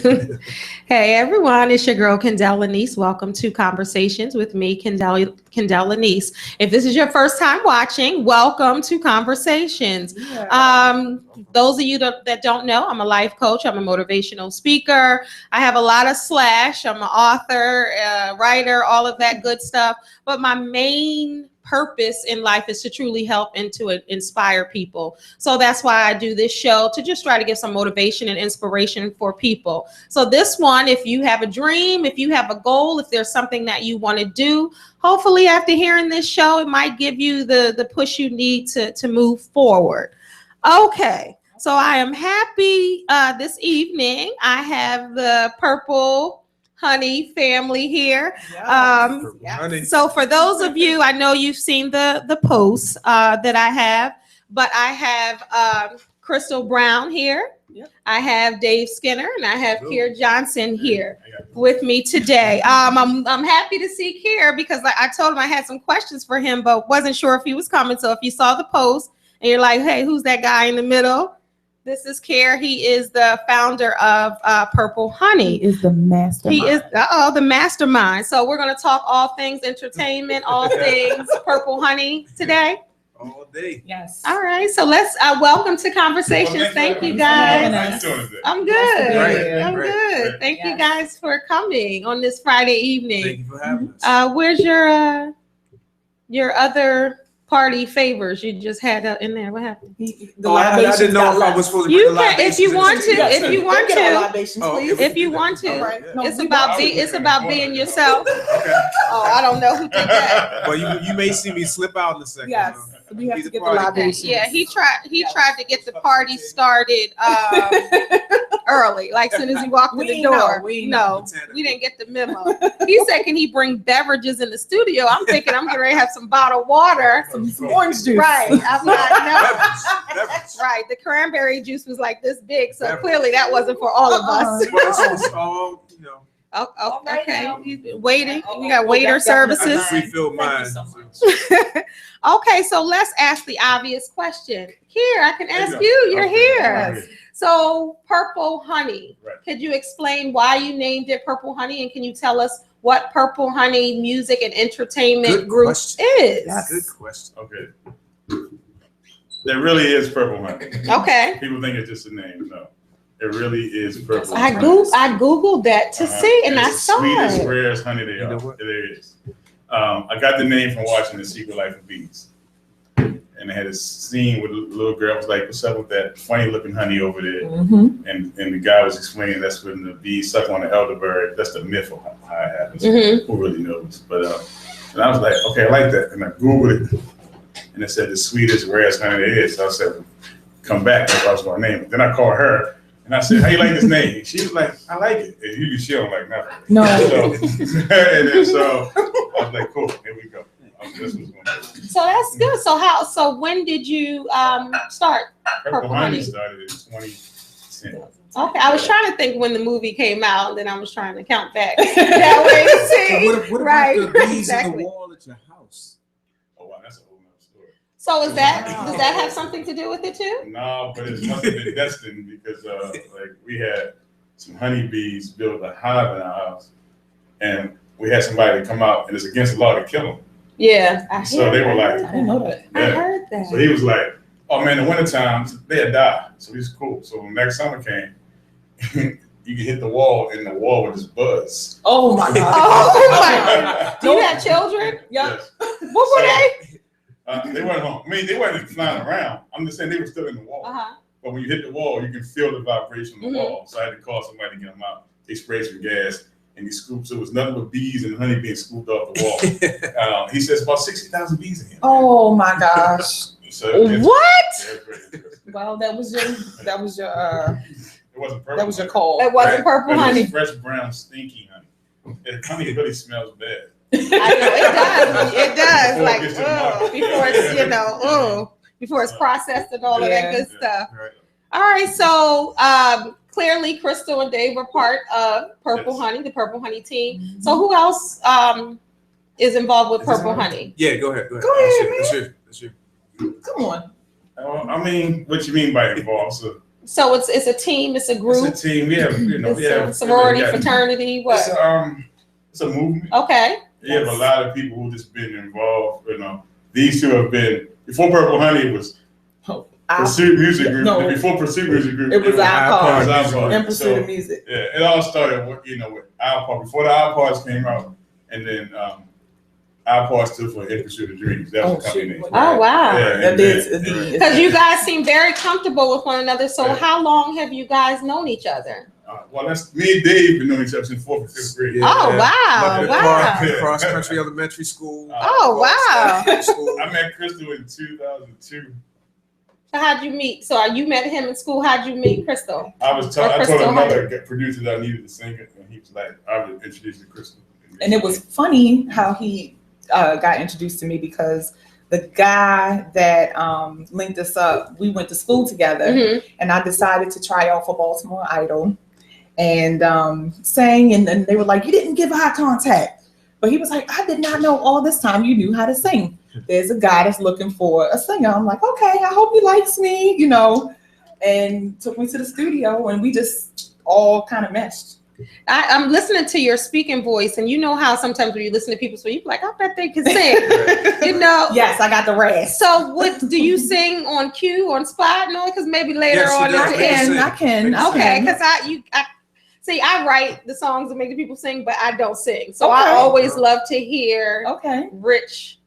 Hey everyone, it's your girl Kendell Lanice. Welcome to Conversations with me, Kendell Lanice. If this is your first time watching, welcome to Conversations. Those of you that don't know, I'm a life coach. I'm a motivational speaker. I have a lot of slash. I'm an author, writer, all of that good stuff. But my main purpose in life is to truly help and to inspire people. So that's why I do this show, to just try to give some motivation and inspiration for people. So this one, if you have a dream, if you have a goal, if there's something that you want to do, hopefully after hearing this show, it might give you the push you need to move forward. Okay, so I am happy this evening. I have the PurpleHoney family here. So for those of you, I know you've seen the posts that I have, but I have Krystle Brown here. Yep. I have Dave Skinner and I have Kier Johnson here with me today. I'm happy to see Kier because I told him I had some questions for him, but wasn't sure if he was coming. So if you saw the post and you're like, hey, who's that guy in the middle? This is Kier. He is the founder of PurpleHoney. He is the mastermind. He is the mastermind. So we're going to talk all things entertainment, all things PurpleHoney today. All day. Yes. All right. So let's welcome to Conversations. Thank you guys. I'm good. I'm good. Thank you guys for coming on this Friday evening. Thank you for having us. Where's your other party favors you just had in there? What happened? I didn't know if I was supposed to bring the libations. If you want to, Yes, if you want to, please. if you want to, Right. No, it's about being yourself. Oh, I don't know who did that. But you may see me slip out in a second. Yes, we have to get the libations. Yeah, he tried to get the party started early, like soon as he walked in the door. We didn't get the memo. He said, "Can he bring beverages in the studio?" I'm thinking I'm gonna have some bottled water, some orange juice. Right. I'm like, no. Beverage. Right. The cranberry juice was like this big, so clearly that wasn't for all of us. Okay. He's waiting. We got waiter services. I refill mine. Okay, so let's ask the obvious question. Here, I can ask you. You're here. So, PurpleHoney. Right. Could you explain why you named it PurpleHoney, and can you tell us what PurpleHoney Music and Entertainment Group is? Yes. Good question. Okay. There really is PurpleHoney. Okay. People think it's just a name. No. It really is PurpleHoney. I Googled that to see, and I saw Sweetest, it. rarest honey they are. There is. I got the name from watching The Secret Life of Bees. And they had a scene with a little girl was like, what's up with that funny looking honey over there? Mm-hmm. And the guy was explaining that's when the bees suck on the elderberry. That's the myth of how it happens. Mm-hmm. Who really knows? But and I was like, okay, I like that. And I Googled it. And it said the sweetest, rarest honey there is. So I said, come back. That's what I was going to name it. Then I called her. And I said, how you like this name? She was like, I like it. And usually she don't like nothing. No. So I was like, cool, here we go. So that's good. So when did you start PurpleHoney? Started in 2010. Okay, I was trying to think when the movie came out, and then I was trying to count back that way to see. What about Right, the bees exactly. in the wall at your house? Oh wow, that's a whole nother story. So does that have something to do with it too? No, but it must have been destined because like we had some honeybees build a hive in our house, and we had somebody come out, and it's against the law to kill them. Yeah. So they were like, I didn't know that. I heard that. So he was like, oh man, in the wintertime, they had died. So he's cool. So when next summer came, you could hit the wall and the wall would just buzz. Oh my God. Oh my! Do you have children? Yeah. Yes. What were they? They weren't home. I mean, they weren't flying around. I'm just saying they were still in the wall. Uh-huh. But when you hit the wall, you can feel the vibration of the wall. So I had to call somebody to get them out. They sprayed some gas and he scooped. So it was nothing but bees and honey being scooped off the wall. He says about 60,000 bees in here. Oh my gosh. So What? Well, that was your it wasn't purple. that was your call. It wasn't Right. It PurpleHoney. was fresh, brown, stinky honey. And honey really smells bad. I know it does. Before it Like gets to the market. before it's before it's processed and all of that good stuff. Right. All right, so clearly Krystle and Dave were part of PurpleHoney, the PurpleHoney team. Mm-hmm. So who else is involved with PurpleHoney? Yeah, go ahead. Go ahead, That's you. Come on. I mean, what you mean by involved? So So it's a team, it's a group. It's a team. We have, We have sorority, fraternity. What? It's a movement. Okay. You have a lot of people who just been involved. These two have been before PurpleHoney. It was Pursuit Music Group. No. Before Pursuit Music Group, It was iPod. iPod. In Pursuit of Music. Yeah, it all started with iPod. Before the iPods came out, and then iPod stood for In Pursuit of Dreams. That was the company name. Oh wow! Yeah, because you guys seem very comfortable with one another. So how long have you guys known each other? Well, that's me and Dave been knowing each other since 4th and 5th grade. Yeah. Oh wow! Wow! Cross country elementary school. Oh wow! I met Krystle in 2002. So how'd you meet? So you met him in school. How'd you meet Krystle? I told another producer that I needed a singer, and he was like, I would introduce you to Krystle. And it was funny how he got introduced to me because the guy that linked us up, we went to school together, and I decided to try out for Baltimore Idol and sang, and then they were like, you didn't give eye contact. But he was like, I did not know all this time you knew how to sing. There's a guy that's looking for a singer. I'm like, okay, I hope he likes me, and took me to the studio, and we just all kind of meshed. I'm listening to your speaking voice, and you know how sometimes when you listen to people, so you're like, I bet they can sing, Yes, I got the rest. So, what do you sing on cue, on spot? No, because maybe later on I can. Okay, because I see, I write the songs that make the people sing, but I don't sing. So I always love to hear rich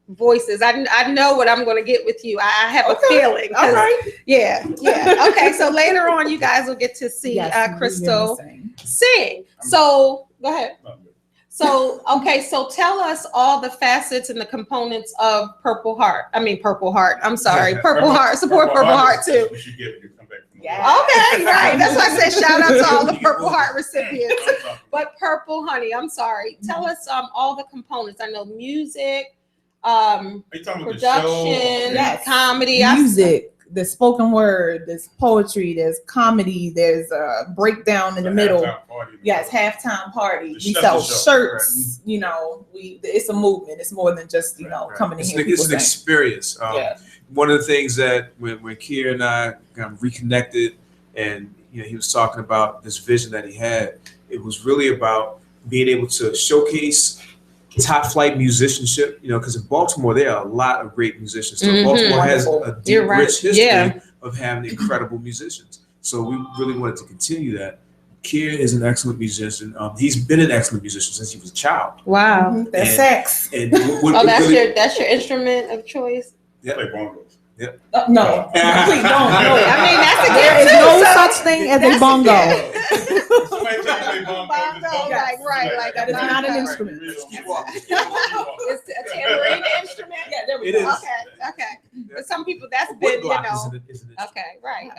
voices. I know what I'm going to get with you. I have a feeling. All right. Yeah. Okay, so later on, you guys will get to see Krystle sing. So go ahead. So tell us all the facets and the components of Purple Heart. I'm sorry, Purple Heart. Support Purple Heart too. Yeah. Okay, right. That's why I said shout out to all the Purple Heart recipients. But PurpleHoney, I'm sorry. Tell us all the components. I know music, production, comedy, music. There's spoken word, there's poetry, there's comedy, there's a breakdown in the middle. Halftime party. We sell shirts. It's a movement. It's more than just coming in here. It's an experience. One of the things that when Kier and I kind of reconnected, and he was talking about this vision that he had, it was really about being able to showcase top flight musicianship, because in Baltimore there are a lot of great musicians. So Baltimore has a deep, rich history of having incredible musicians. So we really wanted to continue that. Kier is an excellent musician. He's been an excellent musician since he was a child. Wow, that's sax. And that's your instrument of choice. Yeah, play bongos. Yep. No, please don't. No. That's a there is no such thing as a bongo. Right. That is not an instrument. It's a tambourine instrument. Yeah, there we go. Okay. But some people that's been, Okay, right.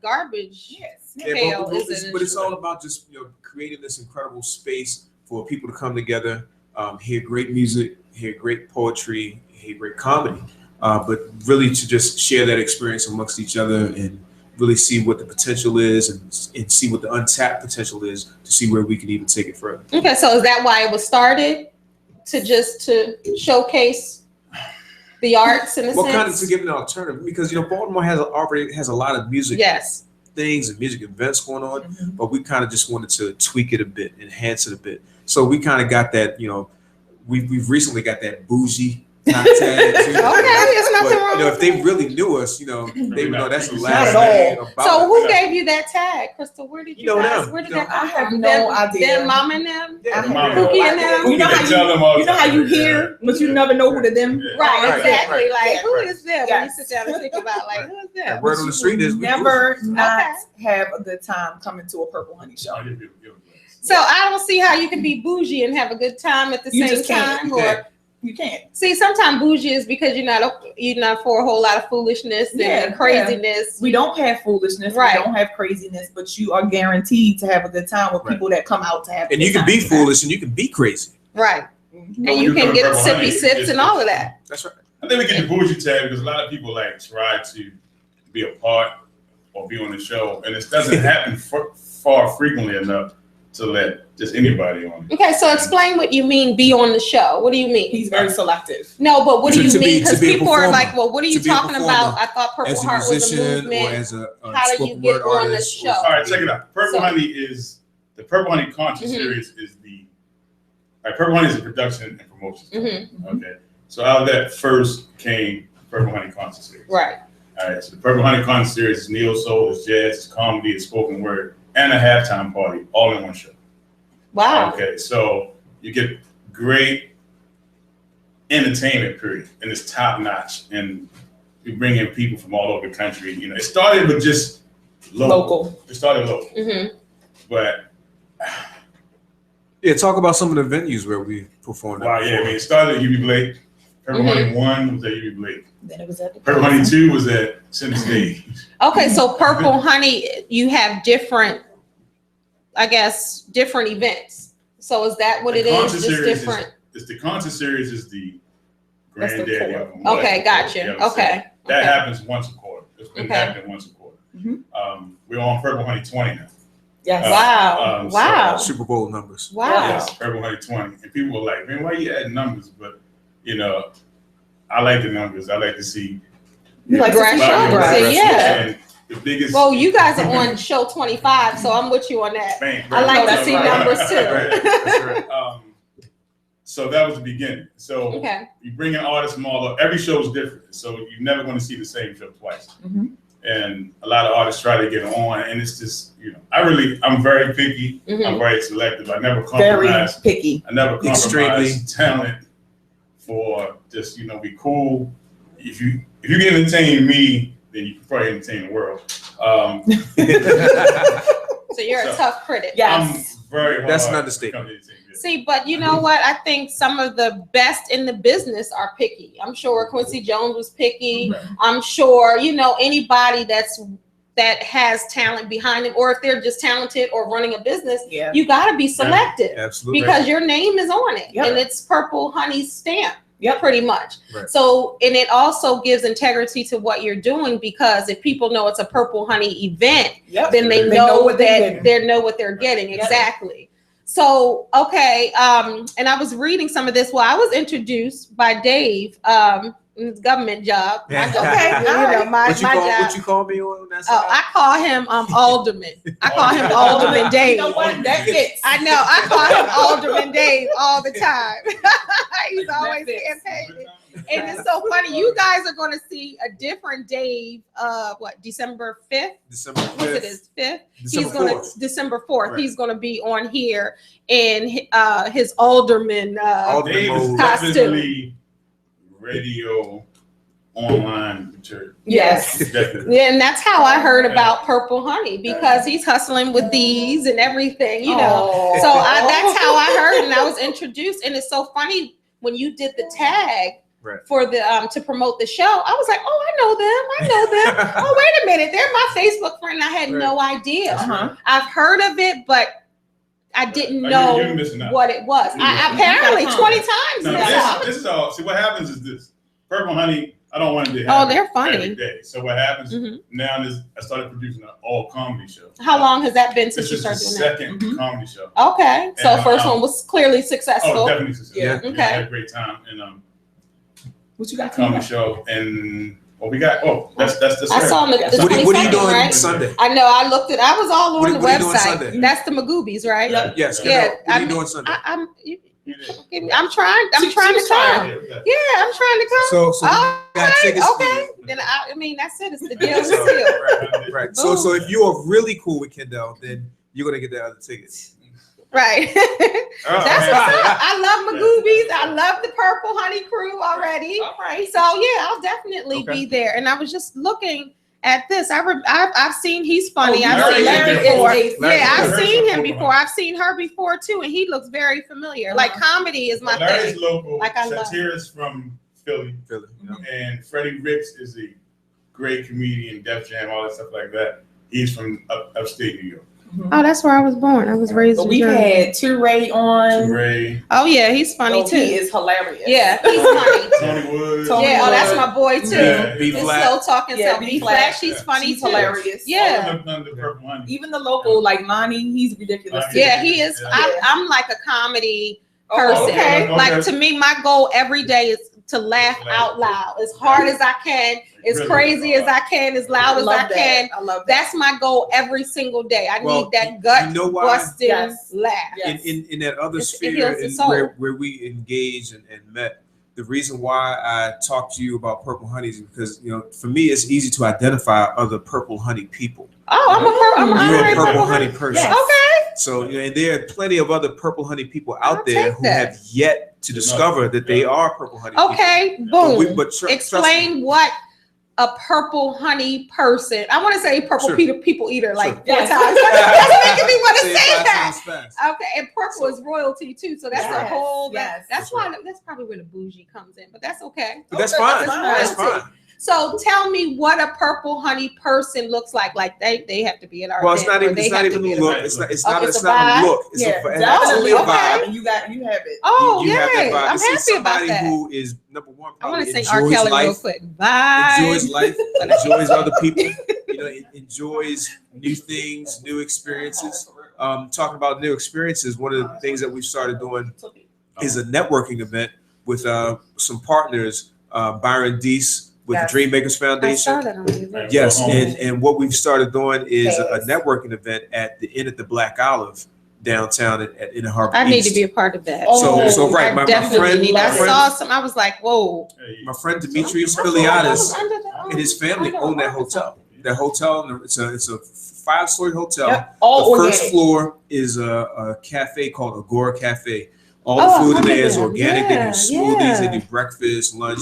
Garbage. Yes. But it's all about just creating this incredible space for people to come together, hear great music, hear great poetry, hear great comedy. But really to just share that experience amongst each other and really see what the potential is and see what the untapped potential is to see where we can even take it further. Okay, so is that why it was started? To showcase the arts in a sense? Kind of to give an alternative, because Baltimore already has a lot of music things and music events going on, but we kind of just wanted to tweak it a bit, enhance it a bit. So we kind of got that, we've recently got that bougie tag too. There's nothing wrong. If they really knew us, they would know that's the last thing about So who it. gave you that tag, Krystle? Where did you guys? Where did that come from? I have no idea. Them mom and them. Cookie and them. You know how you hear, but you never know who to them. Right, exactly. Like who is them? When you sit down and think about who is them? Word on the street is never not have a good time coming to a PurpleHoney show. So I don't see how you can be bougie and have a good time at the same time. You can't. See, sometimes bougie is because you're not for a whole lot of foolishness and craziness. We don't have foolishness. Right. We don't have craziness, but you are guaranteed to have a good time with people that come out to have. And you can be foolish and you can be crazy. Right. And you can get sippy sips and all of that. That's right. I think we get the bougie tag because a lot of people try to be a part or be on the show, and it doesn't happen far frequently enough to let just anybody on it. Okay, so explain what you mean be on the show. What do you mean? He's very selective. No, but what do you mean? Because to be a people are performer. like, well, what are you To be a talking about? performer. I thought Purple As a Heart was a musician movement. or as a How do you spoken get word on the artist. show? All right, check it out. Purple So- Honey is the Purple Honey concert series is the Purple Honey is a production and promotion. Okay, so out of that first came Purple Honey concert series. Right. All right, so the Purple Honey concert series is neo soul, it's jazz, it's comedy, it's spoken word, and a halftime party all in one show. Wow. Okay, so you get great entertainment, period, and it's top notch, and we bring in people from all over the country. You know, it started with just local. It started local, but Yeah, talk about some of the venues where we performed. wow, yeah, I mean, it started at UB Blake. Purple Honey 1 was at UB Blake. Then it was at the Purple Honey 2 was at Center Stage. Okay, so Purple Honey, you have different, I guess, different events. So is that what The it is? concert Just series different. Is the concert series is the That's the granddaddy core. of them. Okay, gotcha. You know what I'm saying? Okay. That Okay. happens once a quarter. It's been Okay. happening once a quarter. We're on Purple Honey 20 now. Yes. Wow. So- Wow. Super Bowl numbers. Wow. Yes, Purple Honey 20. And people were like, man, why you adding numbers? But, you know, I like the numbers. I like to see. You like to see progress. progress. Yeah. And the biggest. Well, you guys are on show 25, so I'm with you on that. Man, I like to that's see right. numbers too. Right, that's right. So that was the beginning. So Okay. you bring in artists from all over. Every show is different. So you're never going to see the same show twice. And a lot of artists try to get on, and it's just, you know, I'm very picky. I'm very selective. I never Very compromise. picky. I never compromise Extremely. talent for just, you know, be cool. If you can entertain me, then you can probably entertain the world. So you're a So- tough critic. Yes. I'm very hard. That's an to understatement. come to entertain you. See, but you know what? I think some of the best in the business are picky. I'm sure Quincy Jones was picky. I'm sure, you know, anybody that has talent behind them, or if they're just talented or running a business, Yeah. you got to be selective Absolutely. because your name is on it Yep. and it's Purple Honey stamp. Yep. Pretty much. Right. So, and it also gives integrity to what you're doing, because if people know it's a Purple Honey event, Yep. then they They know, know what they're that getting. they know what they're getting. Yep. Exactly. So, okay. And I was reading some of this. Well, I was introduced by Dave, government job. Yeah. Okay. You know, my What job. you call me on that Oh, side? I call him Alderman. I call him Alderman Dave. You know what? That fits. I know. I call him Alderman Dave all the time. He's always fits. campaigning. And it's so funny. You guys are going to see a different Dave. December 5th? December What's it 5th. is 5th? December He's going 4th. to December 4th. Right. He's going to be on here in his Alderman. Alderman Dave is mode. definitely radio, online material. Yes. Definitely. And that's how I heard about Purple Honey, because he's hustling with these and everything, you know. Oh. So that's how I heard, and I was introduced. And it's so funny when you did the tag Right. for the to promote the show. I was like, oh, I know them. Oh, wait a minute, they're my Facebook friend. I had no idea. Uh-huh. I've heard of it, but I didn't You're know missing out. what it was. You're Apparently, missing out. 20 times No, now. this is all. See, what happens is this: Purple Honey. I don't want it to Oh, happen they're funny. every day. So what happens Mhm. now is I started producing an all comedy show. How long has that been since This you is the started doing that? second comedy show. Okay, so And, first one was clearly successful. Oh, definitely successful. Yeah. Okay. I had a great time and What you got coming comedy up? show and we got that's the I saw the Yes. What are you 22nd, doing right? Sunday? I know. I looked at. I was all on What the are you doing website. Sunday? That's the Magoobies, right? Yep. Yes. Yeah, Kendell, what are you I'm- doing Sunday? I'm trying. I'm She- trying she's to come. trying. Yeah, I'm trying to come. So All you got right, tickets. okay. Then I mean, that's it. It's the deal. It's So- sealed. Right. So if you are really cool with Kendell, then you're gonna get the other tickets. Right. That's what's up. I love Magoobies. I love the Purple Honey crew already. All right. So yeah, I'll definitely be there. And I was just looking at this. I've seen he's funny. Oh, I've seen Larry him is before. Larry. Yeah, I've Larry's seen him from before. Baltimore. I've seen her before too, and he looks very familiar. Like comedy is my Larry's thing. local. Like I love. Satira's from Philly. Philly. And Freddie Ricks is a great comedian, Def Jam, all that stuff like that. He's from upstate New York. Oh, that's where I was born. I was raised But in we Jersey. had Toure on. Ray, Oh yeah, he's funny too. He is hilarious. Yeah, he's funny. Tony Wood. Tony Yeah, oh, that's Wood. my boy too. Yeah, B His flat. slow talking Yeah, self. B B flat. flat. She's funny She's too. hilarious. Yeah. All of them under Purple Honey. Even the local, like Lonnie, he's ridiculous. too. Yeah, he is. Yeah. I'm like a comedy Oh, person. okay. Like to me, my goal every day is to laugh out loud as hard as I can, as crazy as I can, as loud as I can. I love that. That's my goal every single day. I Well, need that gut you know why? busting Yes. laugh. Yes. In that other It sphere heals the and soul. where we engaged and met, the reason why I talked to you about Purple Honey is because, for me, it's easy to identify other Purple Honey people. Oh, I'm You're a honorary Purple Honey person. Yes. Okay. So, and there are plenty of other Purple Honey people out I'll there take who that. have yet to discover that they are Purple Honey Okay. people. Boom. But trust me. Explain what a purple honey person. I want to say purple Sure. people eater like Sure. 4 Yes. times. That's making me want to Say it say 5 that. times fast. Okay, and purple is royalty too, so that's a Yes, whole. yes. That's why. That's probably where the bougie comes in, but that's okay. But that's Okay, fine. that's That's fine. fine. So tell me what a purple honey person looks like. Like they have to be an artist. Well, it's not even a look. It's not Oh, it's it's a not vibe? a look. It's Yeah, it has to definitely be a a vibe. vibe. You have it. Oh, You yeah, have that vibe. I'm This is happy about somebody that. who is number one. I want to Probably sing R. enjoys Kelly real life, quick. Bye. enjoys life, enjoys other people. Enjoys new things, new experiences. Talking about new experiences, one of the things that we started doing is a networking event with some partners, Byron Deese with Yes. the Dreammakers I saw Foundation. that on the event. Yes, and what we've started doing is a Yes. networking event at the Inn at the Black Olive downtown at Inner Harbor I need East. to be a part of that. So right, I my definitely friend, need. I my friend, saw some. I was like, whoa. my friend Demetrius Filiadis and his family I know, own that Arkansas. hotel. That hotel, it's a 5-story hotel. Yep. All The organic. first floor is a cafe called Agora Cafe. All Oh, the I've food in heard there of is them. organic. They Yeah, do smoothies, yeah. they do breakfast, lunch.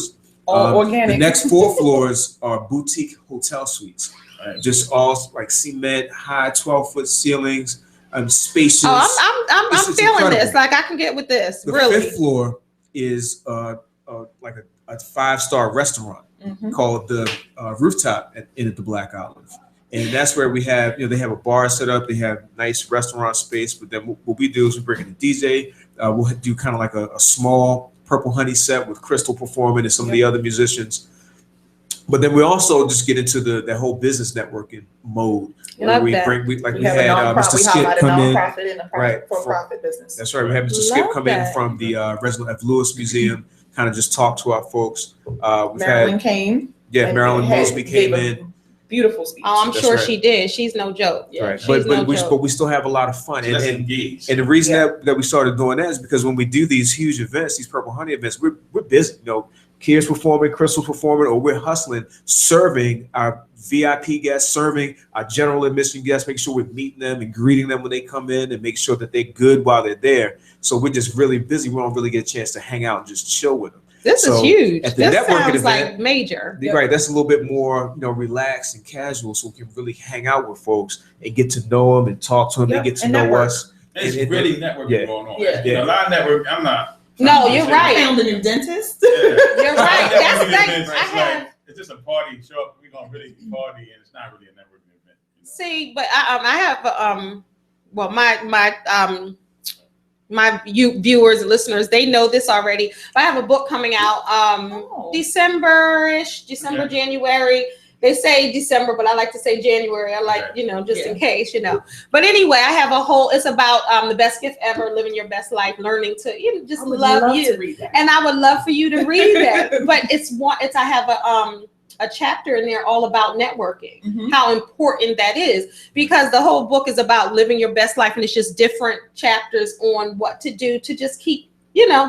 All organic. The next 4 floors are boutique hotel suites. Right. Just all like cement, high 12-foot ceilings, spacious. Oh, I'm This is feeling incredible. this. Like I can get with this. The Really. 5th floor is like a 5-star restaurant Mhm. called the Rooftop at the Black Olive. And that's where we have, they have a bar set up. They have nice restaurant space. But then what we do is we bring in a DJ. We'll do kind of like a small Purple Honey set with Krystle performing and some of the other musicians. But then we also just get into the whole business networking mode. Love we that. we We had have a Mr. nonprofit. We Skip highlight a come in. nonprofit and a Right. for-profit business. That's right. We had Mr. Skip Love come in that. from the Reginald F. Lewis Museum, kind of just talk to our folks. We've Marilyn had, came. and Marilyn had- Mosby came gave a in. Beautiful speech. Oh, I'm That's sure right. she did. She's no joke. Yeah. Right. She's But no we joke. still have a lot of fun. So that's And engaged. the reason Yeah. that we started doing that is because when we do these huge events, these Purple Honey events, we're busy. Kier's performing, Krystle's performing, or we're hustling, serving our VIP guests, serving our general admission guests, make sure we're meeting them and greeting them when they come in and make sure that they're good while they're there. So we're just really busy. We don't really get a chance to hang out and just chill with them. This So, is huge. at the This networking sounds event- like major. Yeah. Right, that's a little bit more, relaxed and casual, so we can really hang out with folks and get to know them and talk to them. Yeah, They get to and know network. us. It's And- really networking yeah. going on. Yeah. A lot of network. I'm not. No, you're right. Found a new dentist. Yeah. You're right. That's Networking like events, I it's have. it's just a party. Show up. We're gonna really party, and it's not really a networking event. See, but I have well, my viewers and listeners, they know this already. But I have a book coming out December-ish, December, Okay. January. They say December, but I like to say January. I like, Okay. just in case, But anyway, I have it's about the best gift ever, living your best life, learning to just love you. To read that. And I would love for you to read that. But I have a chapter in there all about networking, Mhm. how important that is, because the whole book is about living your best life, and it's just different chapters on what to do to just keep,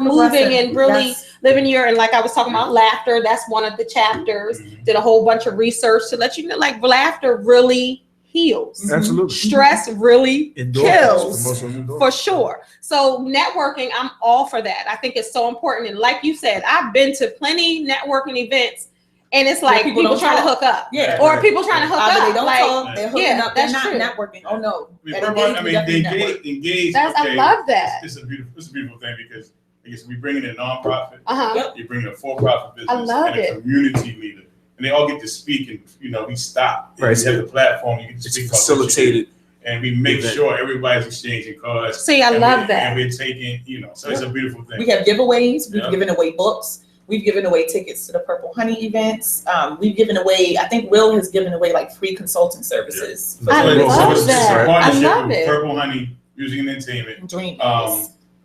moving and really Yes. living and like I was talking about laughter. That's one of the chapters. Mhm. Did a whole bunch of research to let you know, like laughter really heals. Absolutely. Stress really kills. Endorphins. For sure. So networking, I'm all for that. I think it's so important. And like you said, I've been to plenty networking events, and it's like people people don't trying to talk. hook up. Yeah. Or people trying to hook Either up. they don't like, talk, they're hooking yeah, up, they're that's not true. networking. Oh no. They At engagement, definitely engage. I love that. It's a beautiful thing because I guess we bring in a nonprofit. Uh-huh. Yep. You bring in a for-profit business I love and a it. community leader, and they all get to speak. And we stop. Right. You have the platform. You get to It's speak about what you do. facilitated. and we make sure everybody's exchanging cards. See, I love that. And we're taking, so it's a beautiful thing. We have giveaways. We've given away books. We've given away tickets to the PurpleHoney events. We've given away, I think Will has given away like free consulting services. Yeah. I love that. I love it. PurpleHoney Music Entertainment,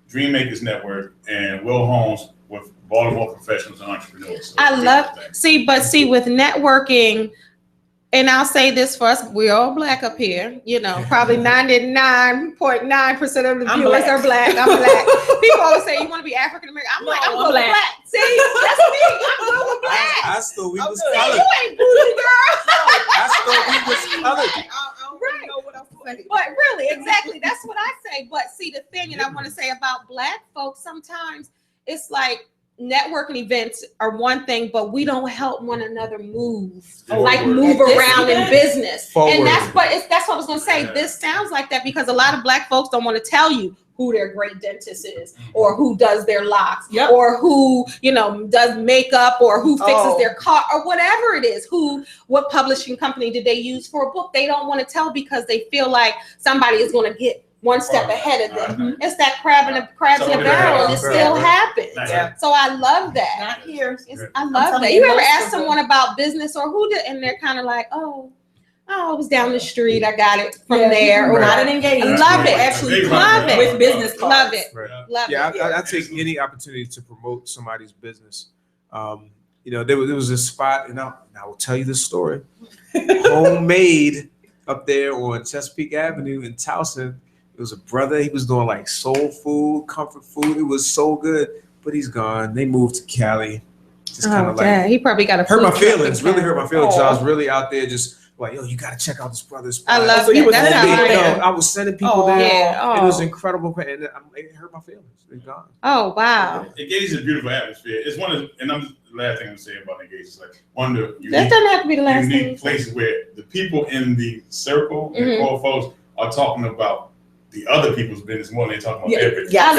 Dreammakers Network, and Will Holmes with Baltimore Professionals and Entrepreneurs. So I love, see with networking, and I'll say this for us, we're all Black up here, probably 99.9% of the viewers are Black. I'm Black. People always say, you want to be African American? I'm like, I'm going Black. See, that's me. I'm going Black. I thought we was See, colored. you ain't booty, girl. I thought we was colored. I don't Right. know what else to say. But really, exactly, that's what I say. But see, the thing, and I want to say about Black folks, sometimes it's like, networking events are one thing, but we don't help one another move around in business. Forward. And that's what I was going to say. This sounds like that because a lot of Black folks don't want to tell you who their great dentist is, or who does their locks, or who does makeup, or who fixes their car, or whatever it is. What publishing company did they use for a book? They don't want to tell because they feel like somebody is going to get one step ahead of them. It's that crabs in a barrel, and it still happens. So I love that. Not here. I love that. You ever ask someone about business or who did, and they're kind of like, oh, it was down the street. I got it from there. Or not an engagement. Love it. Actually, love it. With business cards. Love it. Right. Love Yeah, it. I take any opportunity to promote somebody's business. There was a spot, and I will tell you this story. Homemade up there on Chesapeake Avenue in Towson. It was a brother. He was doing like soul food, comfort food. It was so good, but he's gone. They moved to Cali. Just kind of he probably got hurt my feelings. Really hurt my feelings. I was really out there just like, yo, you got to check out this brother's spot. I love it. I was sending people there. Yeah. It was incredible, and it hurt my feelings. They're gone. Oh wow. Engage is a beautiful atmosphere. It's one of, and the last thing I'm saying about Engage is like one of the that doesn't have to be the last unique thing. places where the people in the circle and core folks are talking about the other people's business more than they talk about everything. I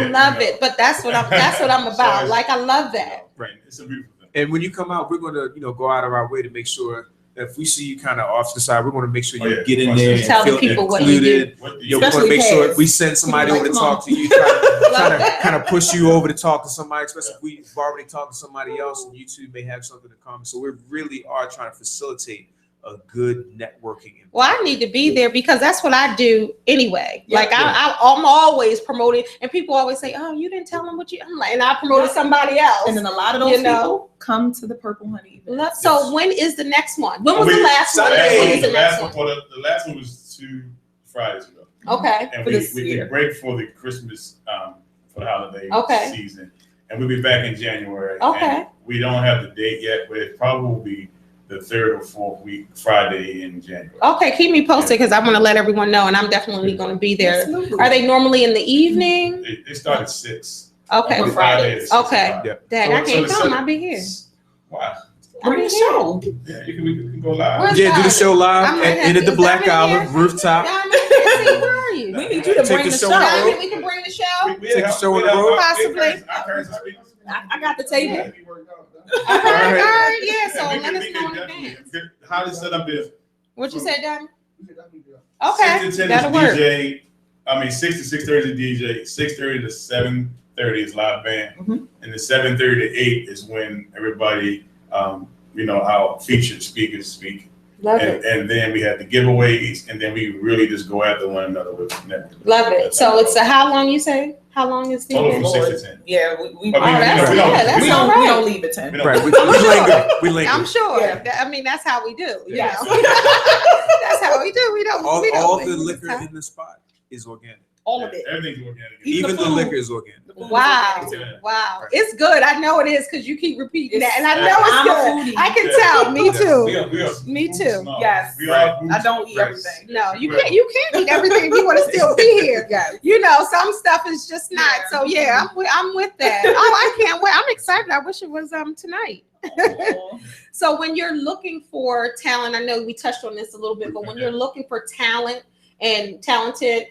love it. But that's what I'm about. Like I love that. Right. It's a beautiful thing. And when you come out, we're going to go out of our way to make sure that if we see you kind of off the side, we're going to make sure you get in there and tell feel the people included. What We're going to make sure we send somebody over to talk to you, try to kind of push you over to talk to somebody, especially if we've already talked to somebody else and you two may have something in common. So we really are trying to facilitate a good networking. Well, I need to be there because that's what I do anyway. I'm always promoting, and people always say, "Oh, you didn't tell them what you." I'm like, and I promoted somebody else. And then a lot of those people come to the PurpleHoney event. So when is the next one? When was the last one? The last one was 2 Fridays ago. Okay. And we break for the Christmas for the holiday season, and we'll be back in January. Okay. And we don't have the date yet, but it probably will be the 3rd or 4th week Friday in January. Okay, keep me posted because I want to let everyone know, and I'm definitely going to be there. Absolutely. Are they normally in the evening? They start at 6. Okay. On Friday. Okay. Yeah. Dad, I can't come. I'll be here. Wow. Bring the show. Yeah, we can go live. Do the show live and at the Black Olive rooftop. Where are you? We need you to bring the show. We can bring the show. Take the show on the road. Possibly. I got the table. All right. Yeah. So let us know in advance. How this set up is. What you said, Donnie? Okay. 6 to 10 that'll is work. DJ. 6 to 6:30 is DJ. 6:30 to 7:30 is live band. And the 7:30 to 8 is when everybody, our featured speakers speak. Love it. And then we have the giveaways, and then we really just go after one another with network. Love it. So it's how long you say? How long is the event? From 6 to 10. Yeah, we don't leave at 10. Right, we linger. I'm sure. Yeah. I mean, that's how we do. Yeah. That's how we do. We don't. All the liquor in the spot is organic. All of it. Everything's organic. Even the liquor is organic. Wow. Yeah. Wow. Right. It's good. I know it is because you keep repeating that. And I know I'm a it's good. foodie. I can tell. Me too. We are Me too. Yes. I don't eat everything. No, you can't eat everything if you want to still be here. Some stuff is just not. So yeah, I'm with that. Oh, I can't wait. I'm excited. I wish it was tonight. So when you're looking for talent, I know we touched on this a little bit, but when you're looking for talent and talented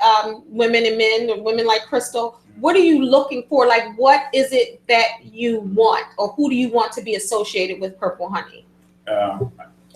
women and men, or women like Krystle, what are you looking for? Like, what is it that you want, or who do you want to be associated with PurpleHoney?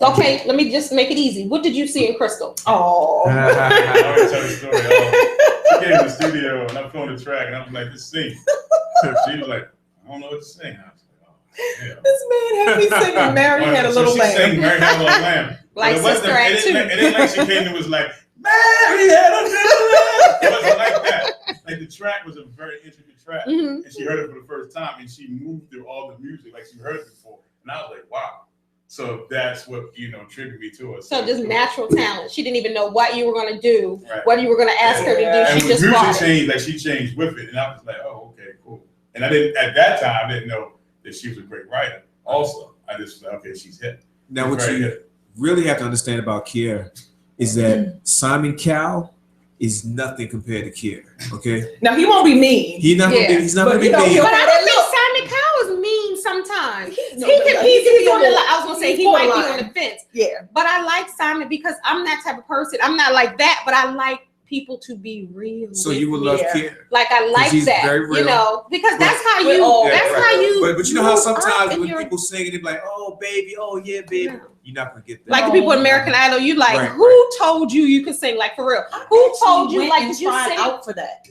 Okay, let me just make it easy. What did you see in Krystle? Oh. I always tell the story. She came to the studio and I'm playing the track and I'm like, just sing. She was like, I don't know what to sing. I was like, oh, yeah. This man had me singing Mary Had a Little She Lamb. sang Mary Had a Little Lamb. Like Sister Act 2. It ain't like she came and was like, Mary Had a Little Lamb. It wasn't like that. Like the track was a very intricate track. And she heard it for the first time and she moved through all the music like she heard it before. And I was like, wow. So that's what, triggered me to it. So just natural talent. She didn't even know what you were going to do, Right. what you were going to ask her to do. And She when just brought music it. changed, like she changed with it. And I was like, oh, okay, cool. And I didn't, at that time, I didn't know that she was a great writer. Also, I just was like, okay, she's hit. Now, what you really have to understand about Kier is that Simon Cowell is nothing compared to Kier. Okay, Now he won't be mean. he's not gonna be mean. But I don't think Simon Cowell is mean sometimes. He can be on the. I was gonna say he might be on the fence. Yeah. But I like Simon because I'm that type of person. I'm not like that, but I like people to be real. So you would love Kier. Like I like that, very real. because that's how you. But you know how sometimes when people sing, they're like, "Oh baby, oh yeah, baby," you're not gonna get that. Like the people in American Idol, you like, who told you could sing? Like for real, who told you? Like did you sing out for that?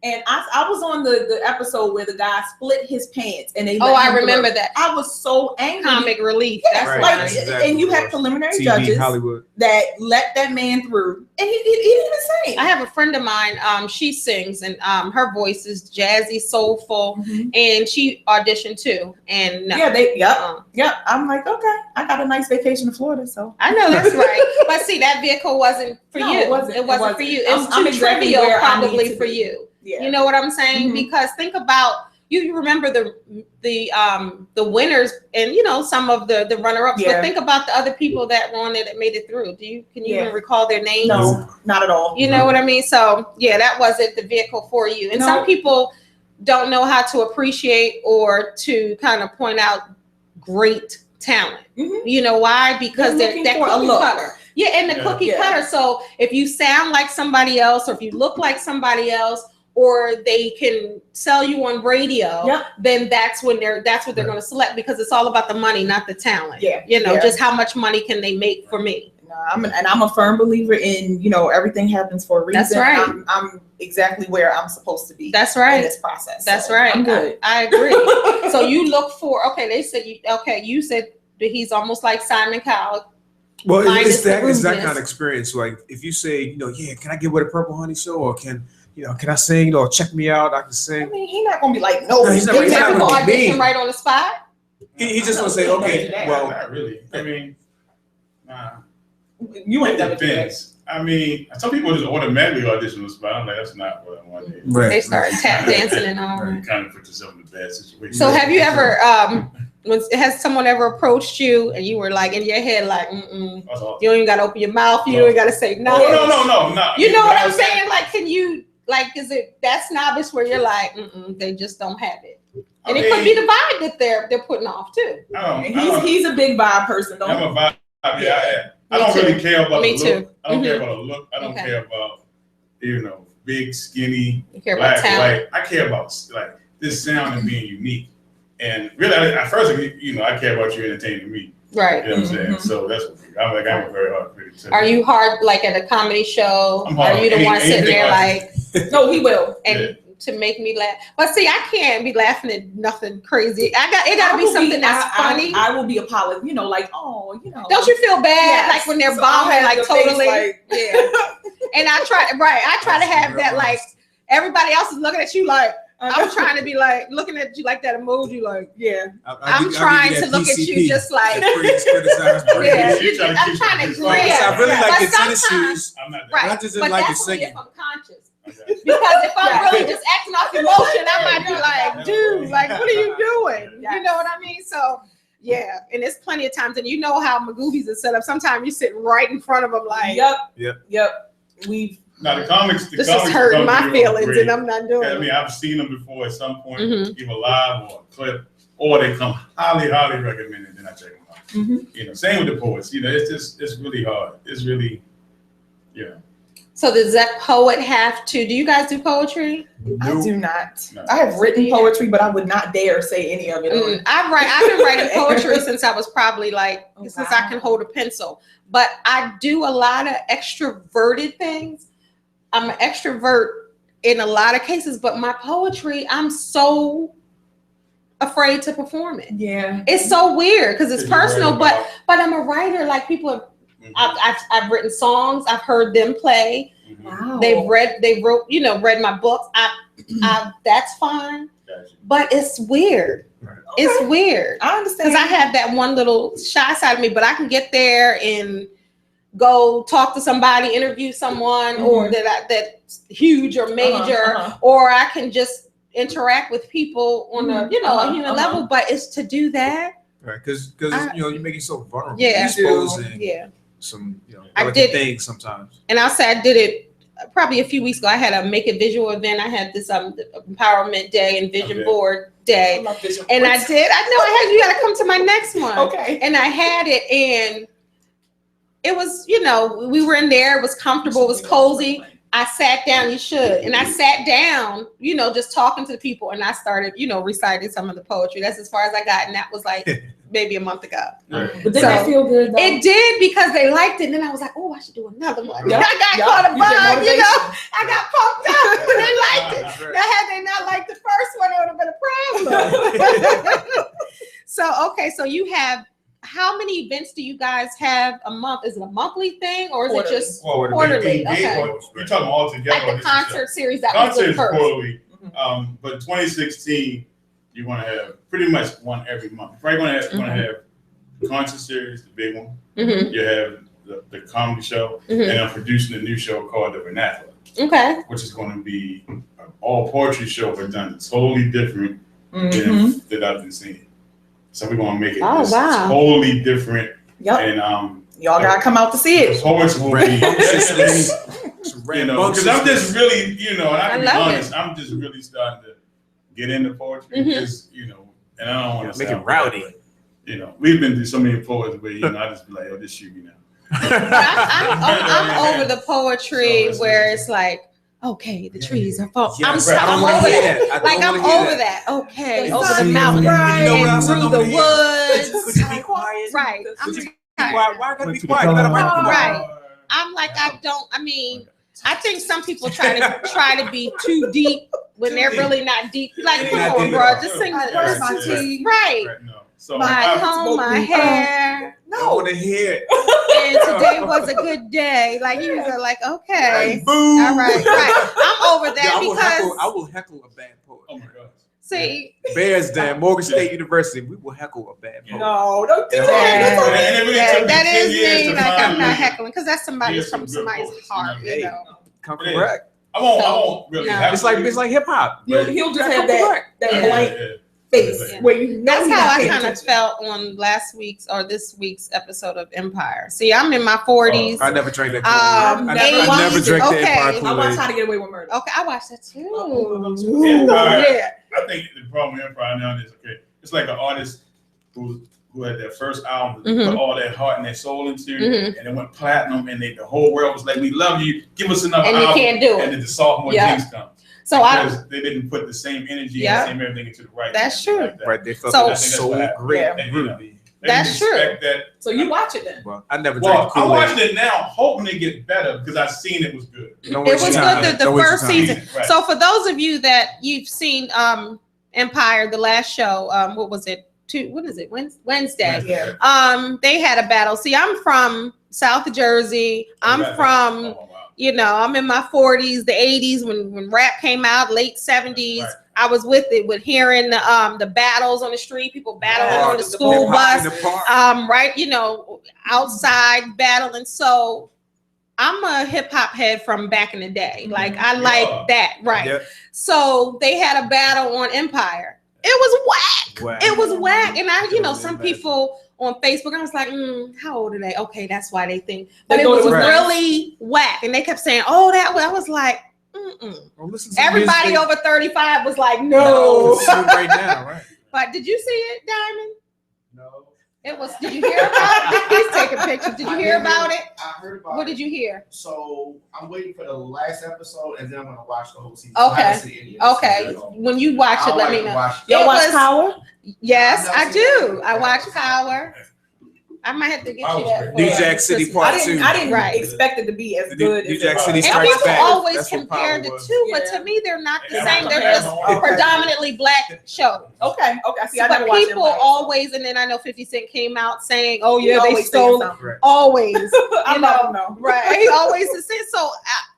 And I was on the episode where the guy split his pants and they. I remember that. I was so angry. Comic relief. Yes, That's exactly. And you have preliminary TV, judges Hollywood. that let that man through, and he didn't even sing. I have a friend of mine. She sings, and her voice is jazzy, soulful, and she auditioned too. And Yep. I'm like, okay, I got a nice vacation in Florida, so I know that's right. But see, that vehicle wasn't for you. It wasn't for you. It's too trivial, probably for you. Yeah. You know what I'm saying? Because think about you remember the winners and some of the runner-ups, but think about the other people that were on there that made it through. Can you even recall their names? No, not at all. You know what I mean? So yeah, that wasn't the vehicle for you. And some people don't know how to appreciate or to kind of point out great talent. You know why? Because they're that cookie cutter. Yeah, and the cookie cutter. So if you sound like somebody else, or if you look like somebody else, or they can sell you on radio, then that's what they're going to select, because it's all about the money, not the talent. Just how much money can they make for me. I'm a firm believer in everything happens for a reason. That's right. I'm exactly where I'm supposed to be. That's right. In this process. That's right. I'm good. I agree. So you look for they said you said that he's almost like Simon Cowell. Well, it's that kind of experience. Like if you say, can I get with a PurpleHoney show, or can I sing, or check me out, I can sing. I mean, he's not gonna be like, no, he's not gonna audition right on the spot. He just gonna say, okay, well, not really. I mean, nah. You ain't never depends. I mean, some people just automatically audition on the spot. I'm like, that's not what I want to do. Right. They start tap dancing and all. You kind of put yourself in a bad situation. So have you ever has someone ever approached you and you were like in your head like, you don't even gotta open your mouth, you don't even gotta say nothing? No. You know what I'm saying? Like, can you is it that snobbish where you're like, they just don't have it? And it could be the vibe that they're putting off too. He's a big vibe person, though. I'm a vibe. I don't really care about the look. Too. I don't care about the look. I don't care about big, skinny, you care black, about talent. white. I care about like this sound and being unique. And really, at first, I care about you entertaining me. Right. You know what I'm saying? So that's what I'm like. I'm a very hard critic too. Are you hard like at a comedy show? I'm hard. Are you the one sitting there like? No, he will. And to make me laugh. But see, I can't be laughing at nothing crazy. It gotta be something that's funny. I will be apologizing, Don't you feel bad like when they're bombing like totally? And I try to have that like everybody else is looking at you like I'm trying to be like looking at you like that emoji like I'm trying to look at you just like I'm trying to grin. I really like the tennis shoes. Right. I just didn't like the singing. If I'm conscious. Because if I'm really just acting off emotion, I might be like, dude, like, what are you doing? You know what I mean? So, yeah. And there's plenty of times, and you know how Magoobies is set up. Sometimes you sit right in front of them like, Yep. Now the comics. This is hurting my feelings, and I'm not doing it. I mean, I've seen them before at some point, either live or a clip, or they come highly recommended, and I check them out. Same with the poets. It's really hard. It's really, So does that poet have to? Do you guys do poetry? I do not. No. I have written poetry, but I would not dare say any of it. I've been writing poetry since I was probably since I can hold a pencil. But I do a lot of extroverted things. I'm an extrovert in a lot of cases, but my poetry, I'm so afraid to perform it. Yeah, it's so weird because it's personal, but I'm a writer. Like people have, I've written songs. I've heard them play. wow. They wrote, read my books. That's fine, but it's weird. Right. It's weird. I understand because I have that one little shy side of me, but I can get there and go talk to somebody, interview someone, or that's huge or major, or I can just interact with people on a human level. But it's to do that, right? Because you make it so vulnerable. Yeah, exposing some I did things sometimes. And I'll say I did it probably a few weeks ago. I had a Make It Visual event. I had this empowerment day and vision board day, I love vision and boards. I did. I know I had you got to come to my next one. Okay. And I had it, and it was we were in there. It was comfortable. It was cozy. I sat down. You should. And I sat down. Just talking to the people, and I started reciting some of the poetry. That's as far as I got, and that was like maybe a month ago. But didn't that feel good though? It did because they liked it, and then I was like, oh, I should do another one. Yep. I got caught a You get bug, motivation. I got pumped up when they liked it. Now, had they not liked the first one, it would have been a problem. So you have, how many events do you guys have a month? Is it a monthly thing, or is it just quarterly? Okay. You're talking all together. Like the concert series that was Concert the is first. quarterly, but 2016, you're gonna have pretty much one every month. You're probably gonna have the concert series, the big one. Mm-hmm. You have the comedy show, and I'm producing a new show called The Vernacular, Okay. which is going to be an all poetry show, but done totally different Mhm. than I've been seeing. So we're gonna make it wow. totally different, Yep. and Y'all gotta come out to see the it. poets will be. Because Because I'm just really, and I can be love honest, I'm just really starting to get into poetry, because, and I don't want to Make it rowdy. We've been through so many poets where, I just be like, oh, just shoot me now. I'm over the poetry where it's like, okay, the trees are falling. Yes, I'm right. over that. that. Like I'm over that. Okay, The over sun the is mountain bright. and through the woods. Could you be quiet? Right. I'm Could you be tired. quiet? Why gotta be quiet? You got a microphone. Right. I'm like, I think some people try to be too deep when they're really not deep. Like, come Not on, deep. bro, just sing I the brush my Right. teeth. right. No. So My comb, my hair, I want to hear it. and today was a good day. Like you are like, okay, Boom. all right. I'm over that because I will heckle a bad poet. Oh my God. see, Bears Den, Morgan State University. We will heckle a bad poet. No, don't do Yeah. that. And it really took me that 10 is years me. to Like I'm finally not heckling because that's hear some from good somebody's poets, heart, Hey, come Yeah. correct. I won't really No. have It's like hip hop. He'll just have that blank face Yeah. where you know That's he's how not I paying kind of attention. felt on last week's or this week's episode of Empire. See, I'm in my 40s. I never drank that Um, Kool-Aid. they I never used drank it. the Okay. Empire I Kool-Aid. watched How to Get Away with Murder. Okay, I watched that too. Empire. Yeah. I think the problem with Empire now is, it's like an artist who had their first album, Mhm. put all their heart and their soul into, Mhm. and it went platinum, and the whole world was like, "We love you, give us another And you album." can't do And it. then the sophomore Yeah. jinx comes. So because they didn't put the same energy Yeah. and same everything into the right. That's hand true. like that. Right, they felt So- it was so Yeah. great. Yeah. And really. They That's didn't expect that. So you watch it then. Well, I never drank Well, I Kool-Aid. watched it now, hoping it get better because I seen it was good. Don't It waste was your good time. the Don't waste your first time. season. Right. So for those of you that you've seen Empire, the last show, what was it? Wednesday. Yeah. They had a battle. See, I'm from South Jersey. I'm from, Oh, wow. I'm in my 40s, the 80s when rap came out, late 70s. Right. I was with it, with hearing the battles on the street, people battling Park, on the school hip-hop bus, in the park. right, outside battling. So I'm a hip hop head from back in the day. Like I like that, right? Yep. So they had a battle on Empire. It was whack. Wow. It was whack. And I, It was some bad. people on Facebook, I was like, how old are they? Okay, that's why they think. But They it thought was it was nice. really whack. And they kept saying, oh, that was, I was like, Well, listen to everybody music. over 35 was like, No, no. listen to it right now, right? But did you see it, Diamond? No. It was. Did you hear about it? He's taking pictures. Did you hear about it? I heard about it. What did you hear? So I'm waiting for the last episode, and then I'm gonna watch the whole season. Okay. I haven't seen any of the Okay. season, so When you watch it, I'll let like me to know. watch it. Y'all It watch was- Power? Yes, I've I never do. seen it. I watch Power. I might have to get you that. New for Jack City Christmas. Part I didn't, 2. I didn't Right. expect it to be as The good New as Jack it City was. And Strikes people Back. always That's what compare Power the was. two, but Yeah. to me, they're not the Yeah, same. I'm They're comparing just them. Okay. predominantly black shows. Okay. See, I never But watched people it. always, and then I know 50 Cent came out saying, "Oh He yeah, they always saying stole it." something. Right. Always, I don't know. right? He always says so.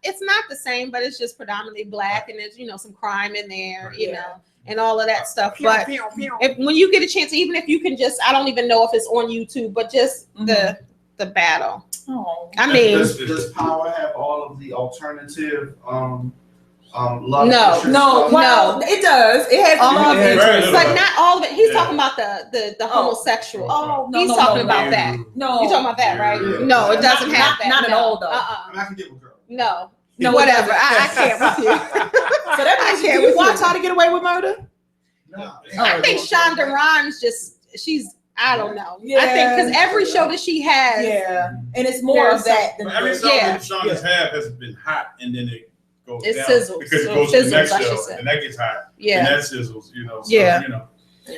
It's not the same, but it's just predominantly black, and there's some crime in there, you Yeah. know, and all of that stuff. But when you get a chance, even if you can just, I don't even know if it's on YouTube, but just the battle. Oh. I mean, Does Power have all of the alternative love? No. interest No, stuff? well, it does. It has All love of it. interest. Very little. but not all of it. He's Yeah. talking about the homosexual. Oh, no, He's no, talking no, about no. that. No, You talking about that, right? Yeah. No, it doesn't Not- have that. not at No. all, though. I mean, I can get with girls. No. No, it Whatever. doesn't. I can't with you. So that means I can't you with watch you. How to Get Away with Murder? No. I think Shonda Rhimes she's, I don't know. I think Yeah. because every show that she has, Yeah, and it's more of that than But every the- song Yeah. that Shonda's have has been hot, and then it goes It down sizzles. because it It goes to the fizzles, next I should show, say. and that gets hot, and yeah, that sizzles. So, Yeah.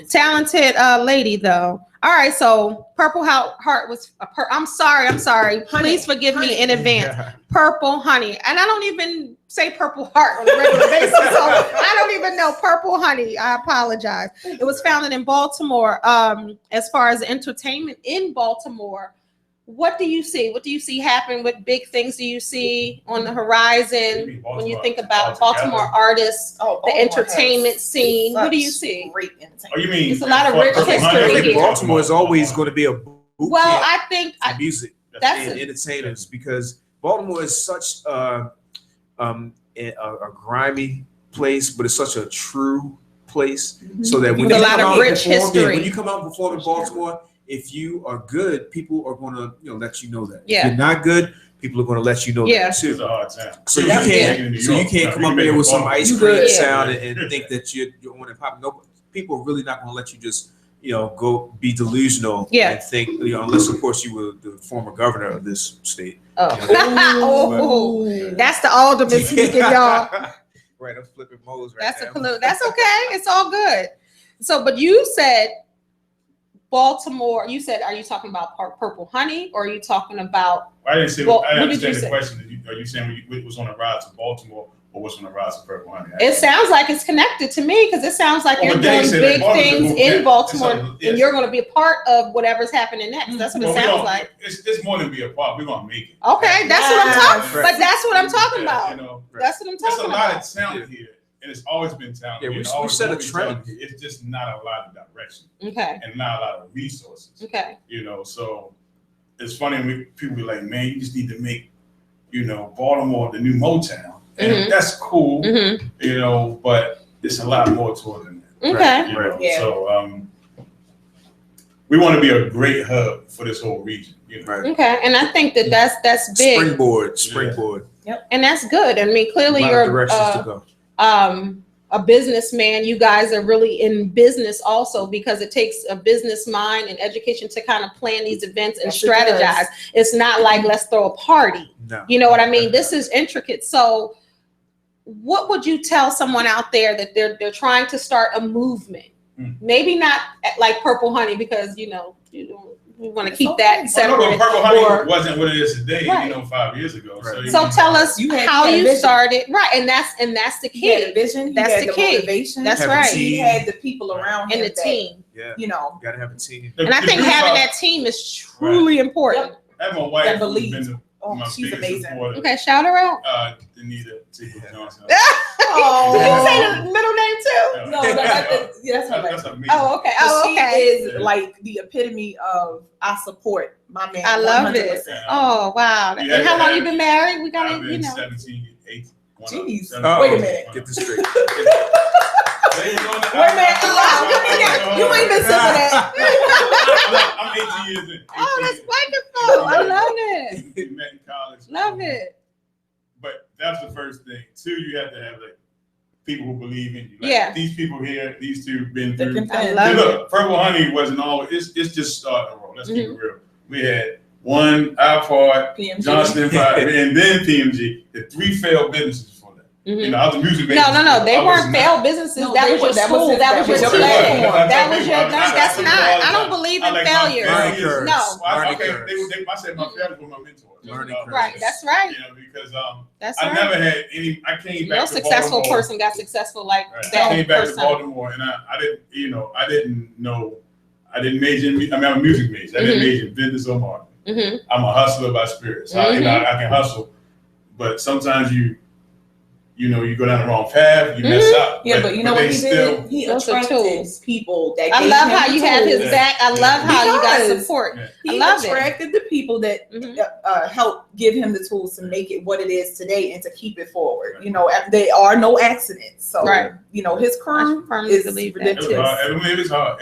talented lady though. All right, so Purple Heart was. I'm sorry. Please forgive me in advance. Purple Honey, and I don't even say Purple Heart on a regular basis, so I don't even know Purple Honey. I apologize. It was founded in Baltimore. As far as entertainment in Baltimore, what do you see? What do you see happen? What big things do you see on the horizon when you think about Baltimore artists, Oh, the Baltimore entertainment has scene? What do you such see? Great entertainment. Oh, you mean It's a lot of for rich Purple history Honey? I think here. Baltimore is always going to be a boot Well, camp I think for music that's and entertainers because Baltimore is such a grimy place, but it's such a true place. So that when With you a lot come of out and rich perform, history. when you come out and perform in Baltimore, if you are good, people are going to let you know that. Yeah. If you're not good, people are going to let you know Yeah. that too. It's a hard time. So you Yeah. can't come up there with some ice You cream good. sound and think that you're on and pop. No, people are really not going to let you just go be delusional and think unless of course you were the former governor of this state. Oh, that's the alderman speaking, y'all. Right, I'm flipping modes right That's a now. clue. That's okay. It's all good. So, but you said Baltimore. You said, are you talking about Purple Honey, or are you talking about? I didn't say. Well, I what did you understand the say? question. Are you saying it was on the rise to Baltimore, or what's on the rise to Purple Honey? It sounds like it's connected to me because it sounds like Well, you're but they doing said big that Baltimore's a things movement. in Baltimore, It's a- yes. and you're going to be a part of whatever's happening next. That's what it Well, we sounds don't- like. It's more than be a part. We're gonna make it. Okay, that's what I'm talking. Yes. But that's what I'm talking Yeah, about. That's what I'm There's a talking lot about. of talent here, and it's always been talent. Yeah, here, we and always set a will be trend. talent here. It's just not a lot of direction Okay. and not a lot of resources. Okay. So it's funny when people be like, "Man, you just need to make, Baltimore the new Motown," and Mhm. that's cool, Mm-hmm. but it's a lot more to it than that. Okay. Right. Yeah. So we want to be a great hub for this whole region. Right. Okay. And I think that's big, Springboard. and that's good. I mean, clearly A lot of you're directions to go. a businessman. You guys are really in business also because it takes a business mind and education to kind of plan these events and Yes, it does. strategize. It's not like let's throw a party. No. You know what I mean? This is intricate. So what would you tell someone out there that they're trying to start a movement? Maybe not like Purple Honey because we want to keep that Well, separate. no, but Purple Honey or- wasn't what it is today. Right. 5 years ago. Right. So tell us You had- how you had a you vision. started, right? And that's the He had a key. vision. He That's had the the key. motivation. That's Have a right. He team. had the people around him And the that, team. Yeah. Gotta have a team. And I think having that team is truly important. Having my wife that who's believes. been Oh, my she's biggest amazing. supporter, Okay, shout her out. Anita Kier Johnson. Oh. Did you say the middle name too? No, that's her That's name. amazing. Oh, okay. But Oh, she okay. is like the epitome of I support my man. I love it. 100%. Oh, wow. Yeah, And how long yeah. you been married? We gotta, I've been 17, 18. Jeez. Wait a minute. Get this straight. Wait a minute. You ain't been sipping that. I'm 18 years in. Oh, that's wonderful. I love it. We met in college. Love it. But that's the first thing. Two, you have to have people who believe in you. Like these people here, these two been through. I love look, PurpleHoney wasn't always. It's just starting to roll. Let's keep it real. We had one iPod, PMG. Johnson and then PMG. The 3 failed businesses before that. You know, I was a music business. No. They weren't failed businesses. No, that was your school. That was your platform. That was your. That's not. I don't believe in failure. No. I said my failures were my mentors. Right. That's right. You know, because that's I right. never had any. I came back. No to successful Baltimore. person got successful like that. I came back person. to Baltimore, and I didn't. You know, I didn't know. I didn't major in. I'm a music major. I didn't major in business or marketing. I'm a hustler by spirit, so I can hustle. But sometimes you go down the wrong path, you mess up. Yeah, but you know what he did? He attracted people that. I love how you have his back. I love how you got support. He attracted the people that help give him the tools to make it what it is today and to keep it forward. You know, there are no accidents. So, you know, his crew is ridiculous. It was hard.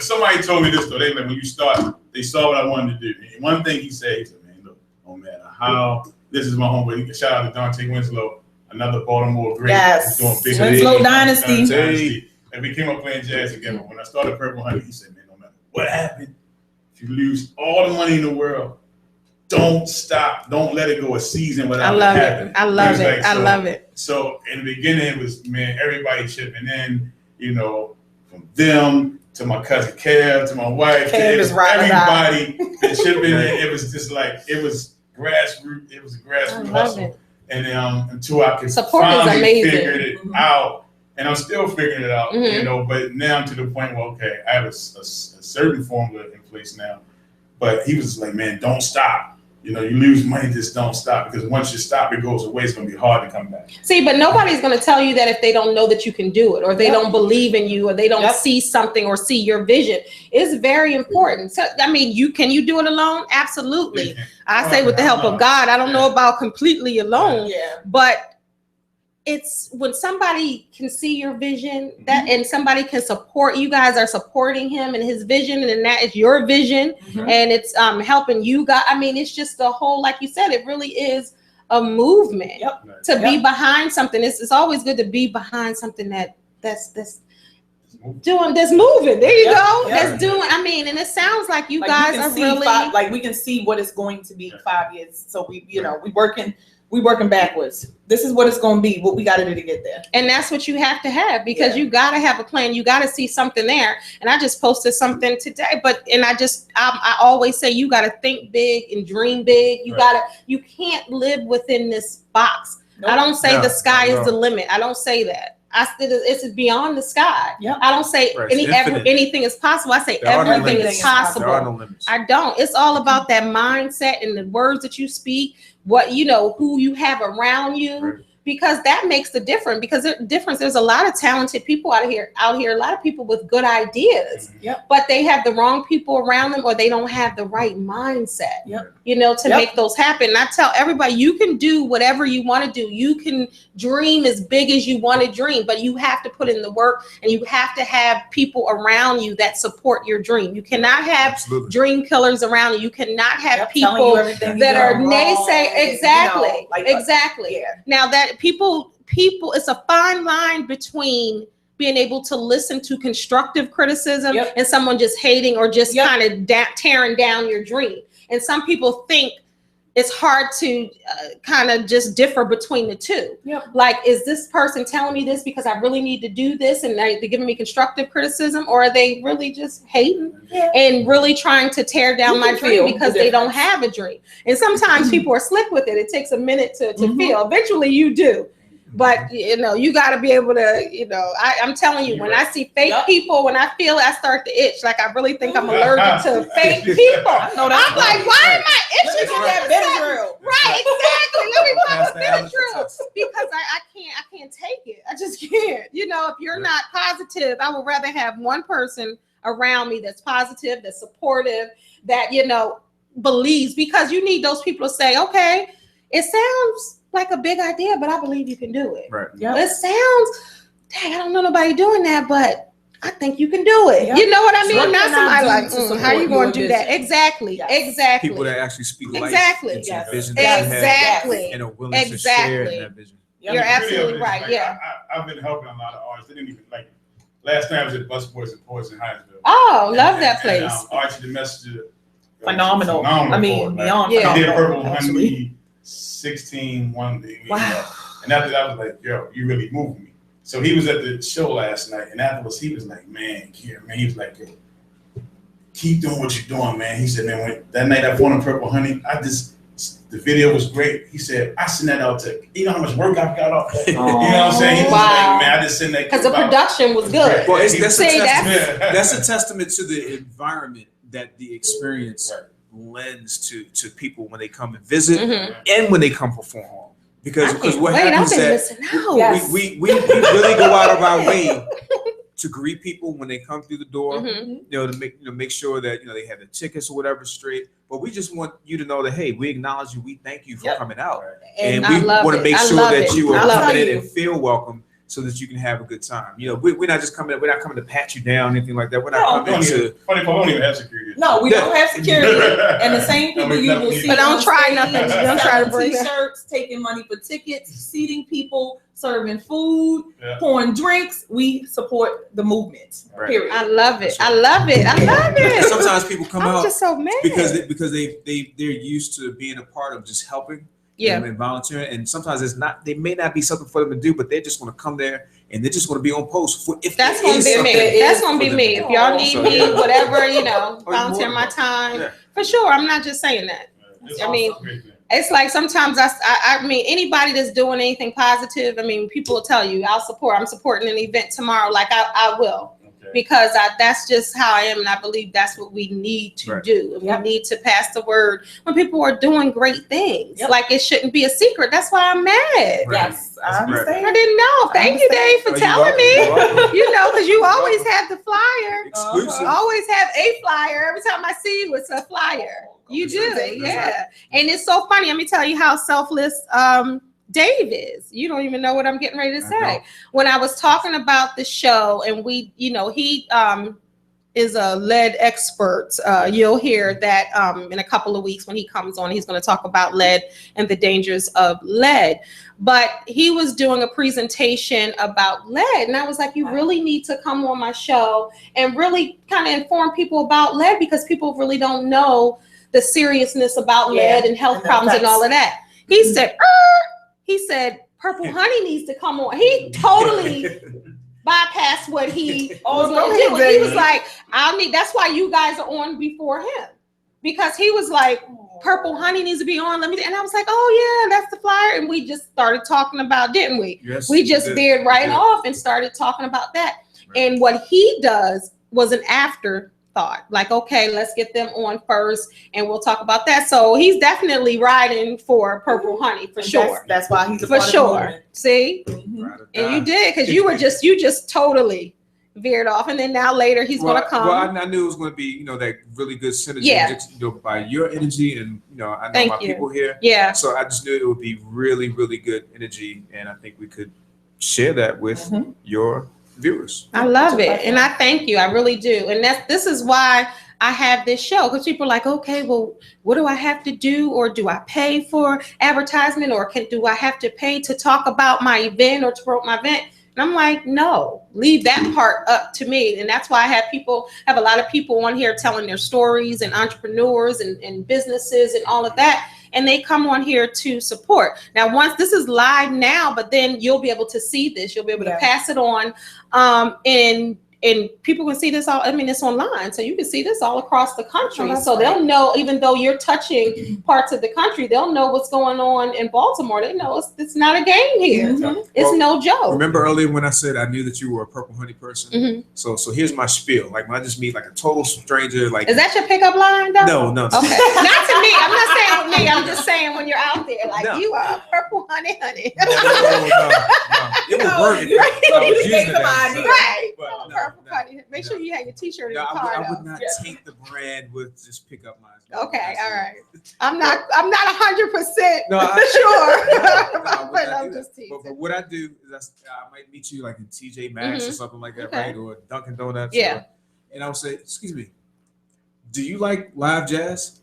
Somebody told me this though. They like, when you start, they saw what I wanted to do. And one thing he said, man, look, no matter how. This is my homeboy. Shout out to Dante Winslow, another Baltimore great. Yes. Doing big Winslow Dynasty. And we came up playing jazz together. When I started PurpleHoney, he said, man, no matter what happened, if you lose all the money in the world, don't stop. Don't let it go a season without happening. I love it. I love it. So in the beginning, it was, man, everybody chipping in, you know, from them to my cousin Kier, to my wife, to everybody chipping in. It was just like, it was grassroots. It was a grassroots hustle. And until I could finally figure it out, and I'm still figuring it out, you know. But now I'm to the point where okay, I have a certain formula in place now. But he was like, man, don't stop. You know, you lose money, just don't stop, because once you stop, it goes away. It's going to be hard to come back. See, but nobody's going to tell you that if they don't know that you can do it, or they don't believe in you, or they don't see something or see your vision. It's very important. So, I mean, can you do it alone? Absolutely. I say with the help of God. I don't know about completely alone, but it's when somebody can see your vision and somebody can support, you guys are supporting him and his vision, and that is your vision, and it's helping you guys. I mean, it's just the whole, like you said, it really is a movement to be behind something. It's always good to be behind something that's moving. There you go. That's doing. I mean, and it sounds like you guys are really we can see what it's going to be in 5 years. So we working backwards. This is what it's going to be. What we got to do to get there. And that's what you have to have, because you got to have a plan. You got to see something there. And I just posted something today, I always say you got to think big and dream big. You can't live within this box. Nope. I don't say the sky is the limit. I don't say that. It's beyond the sky. I don't say anything is possible. I say everything is possible. There are no limits. I don't. It's all about that mindset and the words that you speak, who you have around you, because that makes the difference. There's a lot of talented people out here, a lot of people with good ideas, but they have the wrong people around them, or they don't have the right mindset, to make those happen. And I tell everybody, you can do whatever you want to do. You can dream as big as you want to dream, but you have to put in the work, and you have to have people around you that support your dream. You cannot have dream killers around you. You cannot have people that are naysay. Exactly. Exactly. Now that people, it's a fine line between being able to listen to constructive criticism and someone just hating or just kind of tearing down your dream. And some people think it's hard to kind of just differ between the two. Like, is this person telling me this because I really need to do this and they're giving me constructive criticism, or are they really just hating and really trying to tear down my dream because they don't have a dream? And sometimes people are slick with it. It takes a minute to feel. Eventually you do. But, you got to be able to, I'm telling you, when I see fake people, when I feel it, I start to itch. Like, I really think I'm allergic to fake people. I'm like, why am I itching for that Benadryl? Right, exactly. Let me pop a Benadryl. Because I can't take it. I just can't. If you're not positive, I would rather have one person around me that's positive, that's supportive, that, believes, because you need those people to say, okay, it sounds like a big idea, but I believe you can do it. Right. It sounds, dang, I don't know nobody doing that, but I think you can do it. You know what I mean? Not somebody like, how are you going to do that? Exactly. Exactly. People that actually speak life into the vision exactly. and are willing to share in that vision. You're absolutely right. I've been helping a lot of artists. They didn't even like. Last night I was at Busboys and Poets in Hyattsville. Oh, love that place. Archie the Messenger. Phenomenal. I mean, beyond phenomenal. He did phenomenal. PurpleHoney 16 one day. Wow. You know? And after that, I was like, yo, you really moved me. So he was at the show last night, and afterwards he was like, man, Kier, man, he was like, yo, keep doing what you're doing, man. He said, man, when that night I won PurpleHoney, the video was great. He said, I sent that out to, you know how much work I've got off that? You know what I'm saying? He was like, man, I just sent that. Because the production was good. Well, that's a testament to the environment that the experience lends to people when they come and visit and when they come perform. Because what happens is that we really go out of our way to greet people when they come through the door, you know, to make sure that, you know, they have the tickets or whatever straight. But we just want you to know that, hey, we acknowledge you, we thank you for coming out, and we want to make sure that you are coming in and feel welcome, so that you can have a good time. You know, we're not just coming. We're not coming to pat you down, anything like that. We're not coming to. Funny, we don't even have security. No, we don't have security, and the same people you will see. But don't try nothing. Don't try to bring T-shirts, taking money for tickets, seating people, serving food, pouring drinks. We support the movement. Period. I love it. I love it. I love it. Sometimes people come out just so mad because they're used to being a part of just helping. And volunteering, and sometimes they may not be something for them to do, but they just want to come there and they just want to be on post. That's gonna be me. That's gonna be me. If y'all need me, whatever, you know, volunteer my time for sure. I'm not just saying that. I mean, it's like sometimes I mean, anybody that's doing anything positive, I mean, people will tell you, I'm supporting an event tomorrow. Like I will. Because that's just how I am, and I believe that's what we need to do. And we need to pass the word when people are doing great things. Like it shouldn't be a secret. That's why I'm mad. Yes, I understand. I didn't know. Thank you, Dave, for telling me. You know, because you always have the flyer. Exclusive. Always have a flyer. Every time I see you, it's a flyer. You do, yeah. And it's so funny. Let me tell you how selfless Dave is. You don't even know what I'm getting ready to say. When I was talking about the show, and we, you know, he is a lead expert. You'll hear that in a couple of weeks when he comes on, he's going to talk about lead and the dangers of lead. But he was doing a presentation about lead, and I was like, you really need to come on my show and really kind of inform people about lead, because people really don't know the seriousness about lead and health problems and all of that. He said, PurpleHoney needs to come on. He totally bypassed what he was going to do. He was like, that's why you guys are on before him. Because he was like, PurpleHoney needs to be on. And I was like, oh yeah, that's the flyer. And we just started talking about, didn't we? Yes, we just veered right off and started talking about that. And what he does was an afterthought. Like, okay, let's get them on first and we'll talk about that. So he's definitely riding for PurpleHoney for sure. That's why he's for sure. See? And you did, because you just totally veered off, and then now later he's going to come. Well, I knew it was going to be, you know, that really good synergy just, you know, by your energy, and you know, I know my people here. Yeah. So I just knew it would be really, really good energy, and I think we could share that with your viewers. I love it, and I thank you. I really do, and this is why I have this show, because people are like, okay, well, what do I have to do, or do I pay for advertisement, or do I have to pay to talk about my event or to promote my event? And I'm like, no, leave that part up to me. And that's why I have a lot of people on here telling their stories, and entrepreneurs and businesses and all of that. And they come on here to support. Now, once this is live now, but then you'll be able to see this. You'll be able to pass it on. And people can see this all. I mean, it's online, so you can see this all across the country. So they'll know, even though you're touching parts of the country, they'll know what's going on in Baltimore. They know it's not a game here. It's no joke. Remember earlier when I said I knew that you were a PurpleHoney person? So here's my spiel. Like when I just meet like a total stranger, like, is that your pickup line, though? No. Okay, not to me. I'm not saying me. I'm just saying when you're out there, like you are PurpleHoney, honey. No. It was working. I was using right. Make sure you have your T-shirt in your car. I would not take the brand with just pickup lines. Okay, all right. I'm not 100% sure. But I'm just teasing. But what I do is I might meet you like in TJ Maxx or something like that, right? Or Dunkin' Donuts. Yeah. And I'll say, excuse me, do you like live jazz?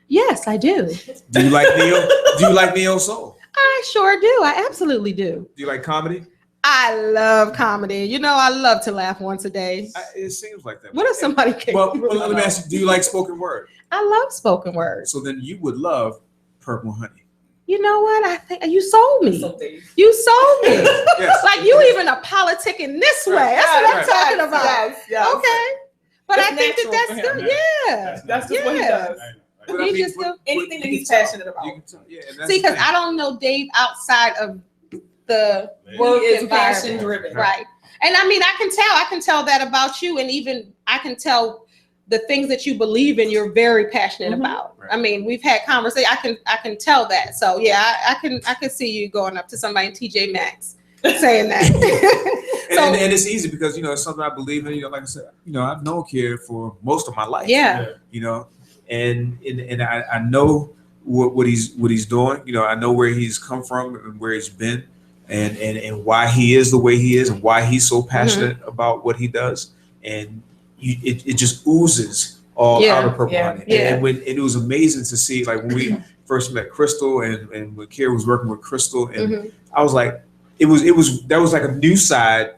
Yes, I do. Do you like neo soul? I sure do. I absolutely do. Do you like comedy? I love comedy. You know, I love to laugh once a day. It seems like that. What if somebody can? Well, let me ask you, do you like spoken word? I love spoken word. So then you would love PurpleHoney. You know what? I think you sold me. Something. You sold me. Yes. Like you even a politic in this way. That's what I'm talking about. Yes. Okay. But That's I think that's natural for good. him. Yeah. That's just what he does. But He just do anything that he's passionate about. You can tell. Yeah, and that's See, the because thing. I don't know Dave outside of the He work is environment. passion driven. Right. And I mean, I can tell that about you, and even I can tell the things that you believe in, you're very passionate about. Right. I mean, we've had conversations. I can tell that. So yeah, I can see you going up to somebody in TJ Maxx saying that. and it's easy because it's something I believe in. Like I said, I've known Kier for most of my life. Yeah. And I know what he's doing. I know where he's come from and where he's been, and why he is the way he is, and why he's so passionate about what he does. And it just oozes all out of PurpleHoney. Yeah. And it was amazing to see, like when we first met Krystle, and when Kier was working with Krystle, and I was like, that was like a new side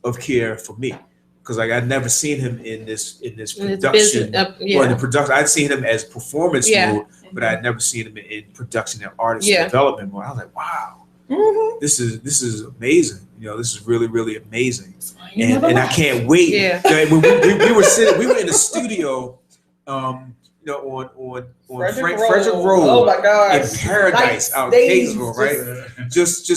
of Kier for me. Because like I'd never seen him in this production. Or in the production, I'd seen him as performance mode, but I'd never seen him in production and artist development mode. I was like, wow, this is amazing. This is really, really amazing. And I can't wait. Yeah. When we were in the studio, on Frederick Road. Oh my gosh. In Paradise, out in Kaysville, right? Just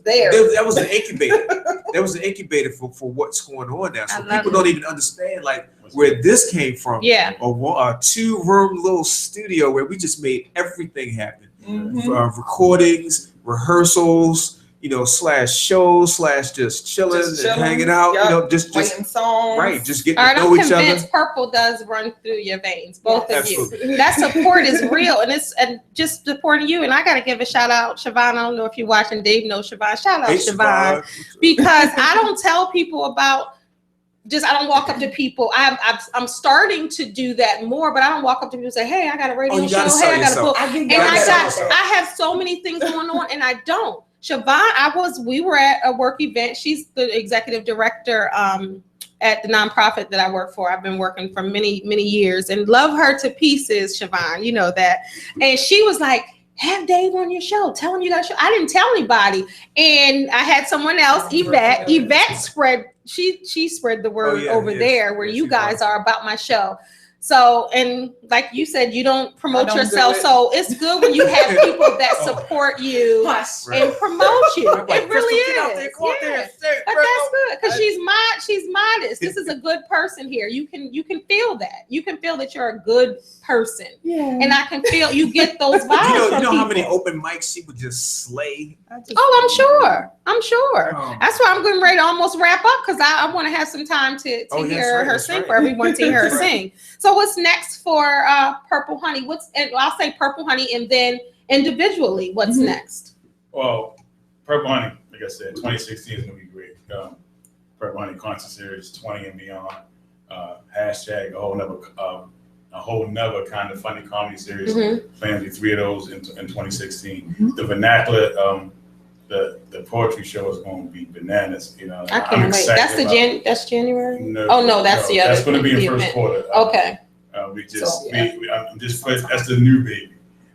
there. That was an incubator. That was an incubator for what's going on now. So people don't even understand like where this came from. Yeah. A 2-room little studio where we just made everything happen. Recordings, rehearsals, / shows / just chilling and hanging out. Just writing songs. Right, just getting All right, to know I'm each other. convinced Purple does run through your veins, both of Absolutely. you. That support is real, and just supporting you. And I got to give a shout out, Siobhan. I don't know if you're watching. Dave knows Siobhan. Shout out, Siobhan, because I don't tell people about. I don't walk up to people. I'm starting to do that more, but I don't walk up to people and say, "Hey, I got a radio show. Hey, I got a book." I have so many things going on, and I don't. Siobhan, we were at a work event. She's the executive director at the nonprofit that I work for. I've been working for many, many years and love her to pieces, Siobhan. You know that. And she was like, have Dave on your show. Tell him you got a show. I didn't tell anybody. And I had someone else, Yvette. Yvette spread, she spread the word over there where you guys are about my show. So, and like you said, you don't promote yourself. So it's good when you have people that support you and promote you. It really is. But that's good because she's modest. This is a good person here. You can feel that. You can feel that you're a good person. Yeah. And I can feel you get those vibes. You know how many open mics she would just slay? I'm sure. That's why I'm getting ready to almost wrap up because I want to have some time to hear her sing, for everyone to hear her sing. So what's next for PurpleHoney? I'll say PurpleHoney, and then individually, what's next? Well, PurpleHoney, like I said, 2016 is gonna be great. PurpleHoney concert series 20 and beyond. Hashtag a whole nother kind of funny comedy series. Planning to do 3 of those in 2016. The vernacular, the poetry show is going to be bananas. I can't wait. That's January. No, that's the other. That's going to be in first quarter. Okay. I'm just put that's the new baby.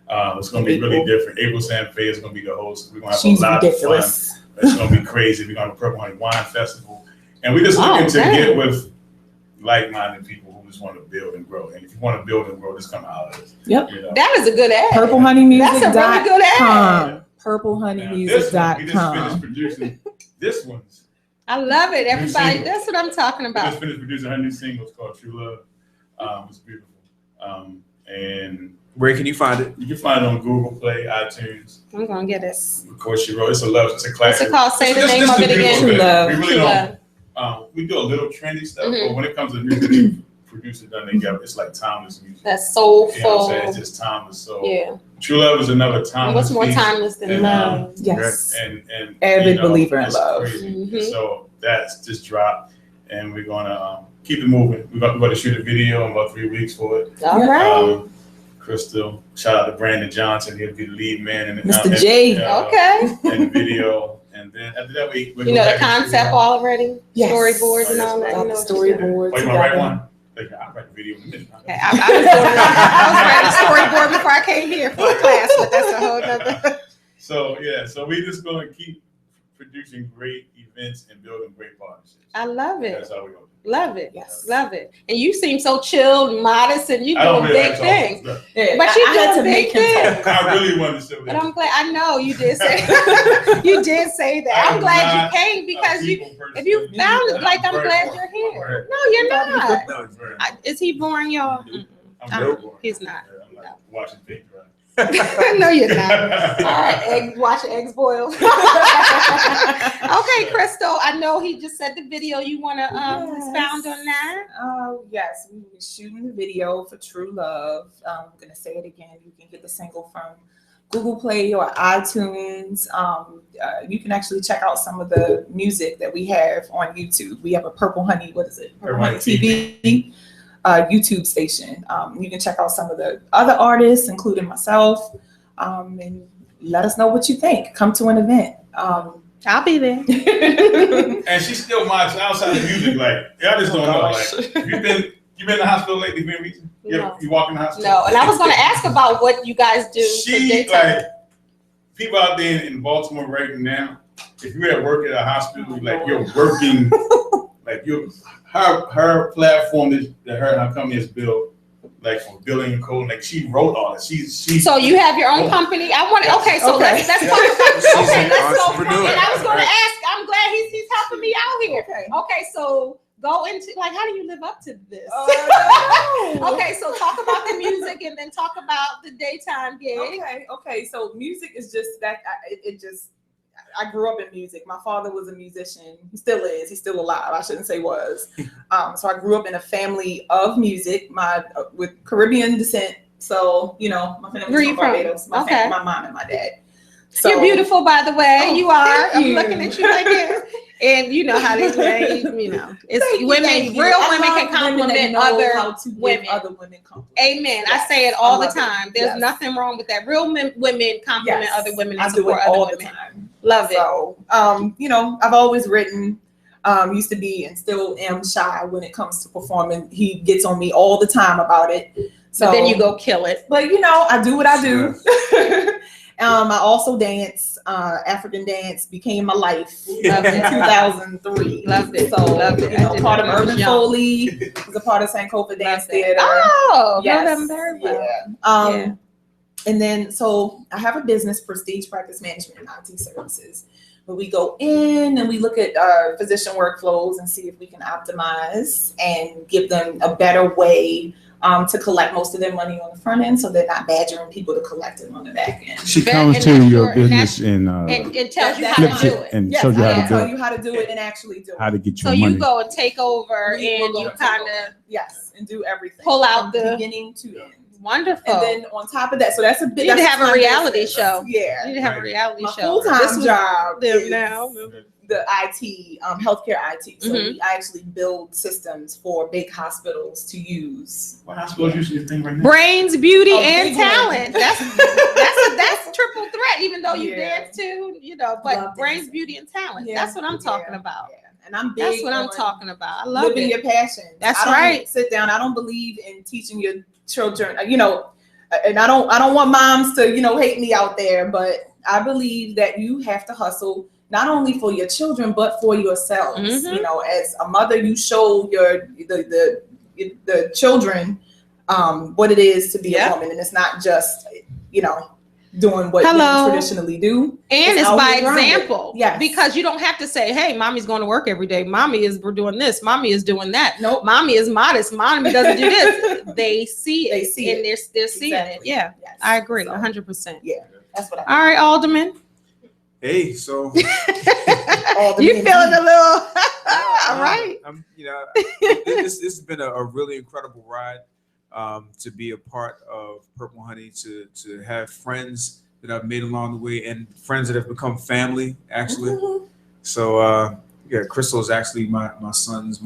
It's going to be really different. April San Fe is going to be the host. We're going to have a lot of fun. It's going to be crazy. We're going to have a PurpleHoney Wine Festival, and we're just looking to get with like-minded people who just want to build and grow. And if you want to build and grow, just come out of it. Yep. That is a good ad. PurpleHoneymusic.com. That's a really good ad. PurpleHoneymusic.com. We just finished producing this one. I love it, everybody. That's what I'm talking about. We just finished producing her new single. It's called True Love. It's beautiful. And where can you find it? You can find it on Google Play, iTunes. I'm gonna get this. Of course, she wrote. It's a classic. What's it called? Say the name of it again. True Love. We really don't. We do a little trendy stuff, but when it comes to music, producer done together, it's like timeless music. That's soulful. You know what I'm saying? It's just timeless. So yeah. True Love is another timeless. What's more timeless than love? Yes. And avid believer in love. So that's just dropped, and we're gonna keep it moving. We're going to shoot a video in about 3 weeks for it. All right. Krystle. Shout out to Brandon Johnson. He'll be the lead man in the Mr. J. Okay. in the video. And then after that, we You know the concept already? Yes. Storyboards and all that. Got You know the storyboard. Oh, you want to write one? Like, I'll write the video in a minute. Okay, I was writing a storyboard before I came here for a class, but that's a whole nother. So we just going to keep producing great events and building great partnerships. I love it. That's how we go. Love it. Yes. Love it. And you seem so chill and modest, and you I don't doing really big like things. talking stuff. Yeah, But you I had to doing make big him things. talk. I really wanted to say But that. I'm glad. I know you did say you did say that. I'm glad you came because if you found it, like I'm glad you're here. No, you're not. No, it's very. Is he boring, y'all? I'm very boring. He's not. I'm like watching paint dry. No, you're not. All right, watch eggs boil. Okay, Krystle. I know he just said the video. You want to expound on that? Yes, we were shooting the video for True Love. I'm gonna say it again. You can get the single from Google Play or iTunes. You can actually check out some of the music that we have on YouTube. We have a PurpleHoney. What is it? PurpleHoney TV. YouTube station. You can check out some of the other artists, including myself, and let us know what you think. Come to an event. I'll be there. And she's still mods outside of music. Like, y'all just don't know. Like, you been in the hospital lately? You walk in the hospital? No, and I was going to ask about what you guys do. Like, people out there in Baltimore right now, if you're at work at a hospital, like you're working, like her platform that her and her company has built, like for billing and coding, like she wrote all it. She's So you have your own company? I want to. Okay, so let's talk about. Okay, let's go. And I was going to ask. I'm glad he's helping me out here. Okay, so go into like how do you live up to this? Okay, so talk about the music and then talk about the daytime gig. Okay. So music is just that. I grew up in music. My father was a musician. He still is. He's still alive. I shouldn't say was. So I grew up in a family of music. With Caribbean descent. So my family's from Barbados. My mom and my dad. So, you're beautiful, by the way. You are. I'm looking at you like this. And you know how these ladies, it's women. Real women can compliment other women. Amen. Yes. I say it all the time. There's nothing wrong with that. Real women compliment other women and support other women. Time. Love it. So, I've always written. Used to be and still am shy when it comes to performing. He gets on me all the time about it. So but then you go kill it. But I do what I do. I also dance. African dance became my life in 2003. Loved it. So loved it. Part of Urban Foley, was a part of Sankofa Dance Theater. Oh, yes. know them very well. Yeah. And then so I have a business, Prestige Practice Management and IT Services. But we go in and we look at physician workflows and see if we can optimize and give them a better way to collect most of their money on the front end, so they're not badgering people to collect it on the back end. She comes to your business and tells you how to do it. And shows you how to do it. Tell you how to do it and actually do it. How to get your money. money. So you go and take over and you kind of and do everything. Pull out the beginning to end. Wonderful. And then on top of that, so that's a big. You need to have a reality show. Yeah, you need to have a reality My show. full-time job is now. The IT, healthcare IT. So we actually build systems for big hospitals to use. What hospitals use this thing right now? Brains, beauty, and talent. That's triple threat. Even though you dance too, but brains, beauty, and talent. Yeah. That's what I'm talking about. Yeah. And I'm big. That's what I'm talking about. I love living your passion. That's right. Sit down. I don't believe in teaching your children. And I don't want moms to hate me out there, but I believe that you have to hustle not only for your children but for yourselves. As a mother, you show the children what it is to be a woman, and it's not just doing what you traditionally do. And it's by example. Yes. Because you don't have to say, hey, mommy's going to work every day. We're doing this. Mommy is doing that. Nope. Mommy is modest. Mommy doesn't do this. They see it. And they're seeing it. Yeah. Yes. I agree. 100%. Yeah. That's what All right, Alderman. Hey, so you feeling a little all right. This has been a really incredible ride. To be a part of PurpleHoney, to have friends that I've made along the way and friends that have become family, actually. So, Krystle is actually my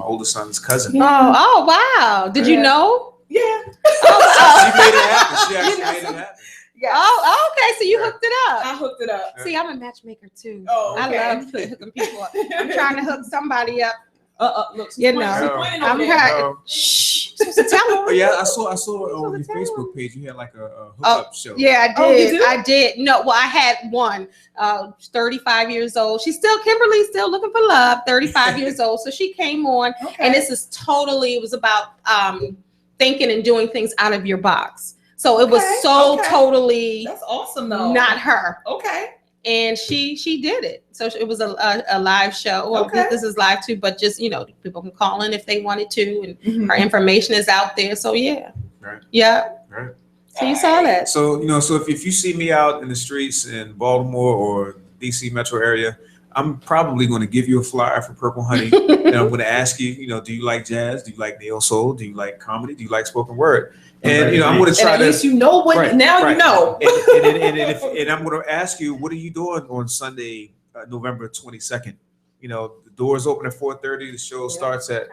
oldest son's cousin. Oh, wow. Did you know? Yeah. She made it happen. She actually made it happen. Yeah. Oh, okay. So you hooked it up. I hooked it up. See, I'm a matchmaker too. Oh, okay. I love hooking people up. I'm trying to hook somebody up. Look, You know, I'm trying. Shh. So tell me. Oh yeah, I saw on your Facebook page. You had like a hookup show. Yeah, I Oh, you did. do? I did. No, well, I had one. 35 years old. Kimberly's still looking for love. 35 years old. So she came on, and this is totally. It was about thinking and doing things out of your box. So it was totally. That's awesome, though. Not her. Okay. And she did it. So it was a live show. Well, this is live too, but just people can call in if they wanted to, and her information is out there. So yeah, Right. Yeah, Right. So you saw that. So so if you see me out in the streets in Baltimore or DC metro area, I'm probably going to give you a flyer for Purple Honey, and I'm going to ask you, do you like jazz? Do you like neo soul? Do you like comedy? Do you like spoken word? And I'm going to try at least you know what. Now you know. And I'm going to ask you, what are you doing on Sunday, November 22nd? The doors open at 4:30. The show starts at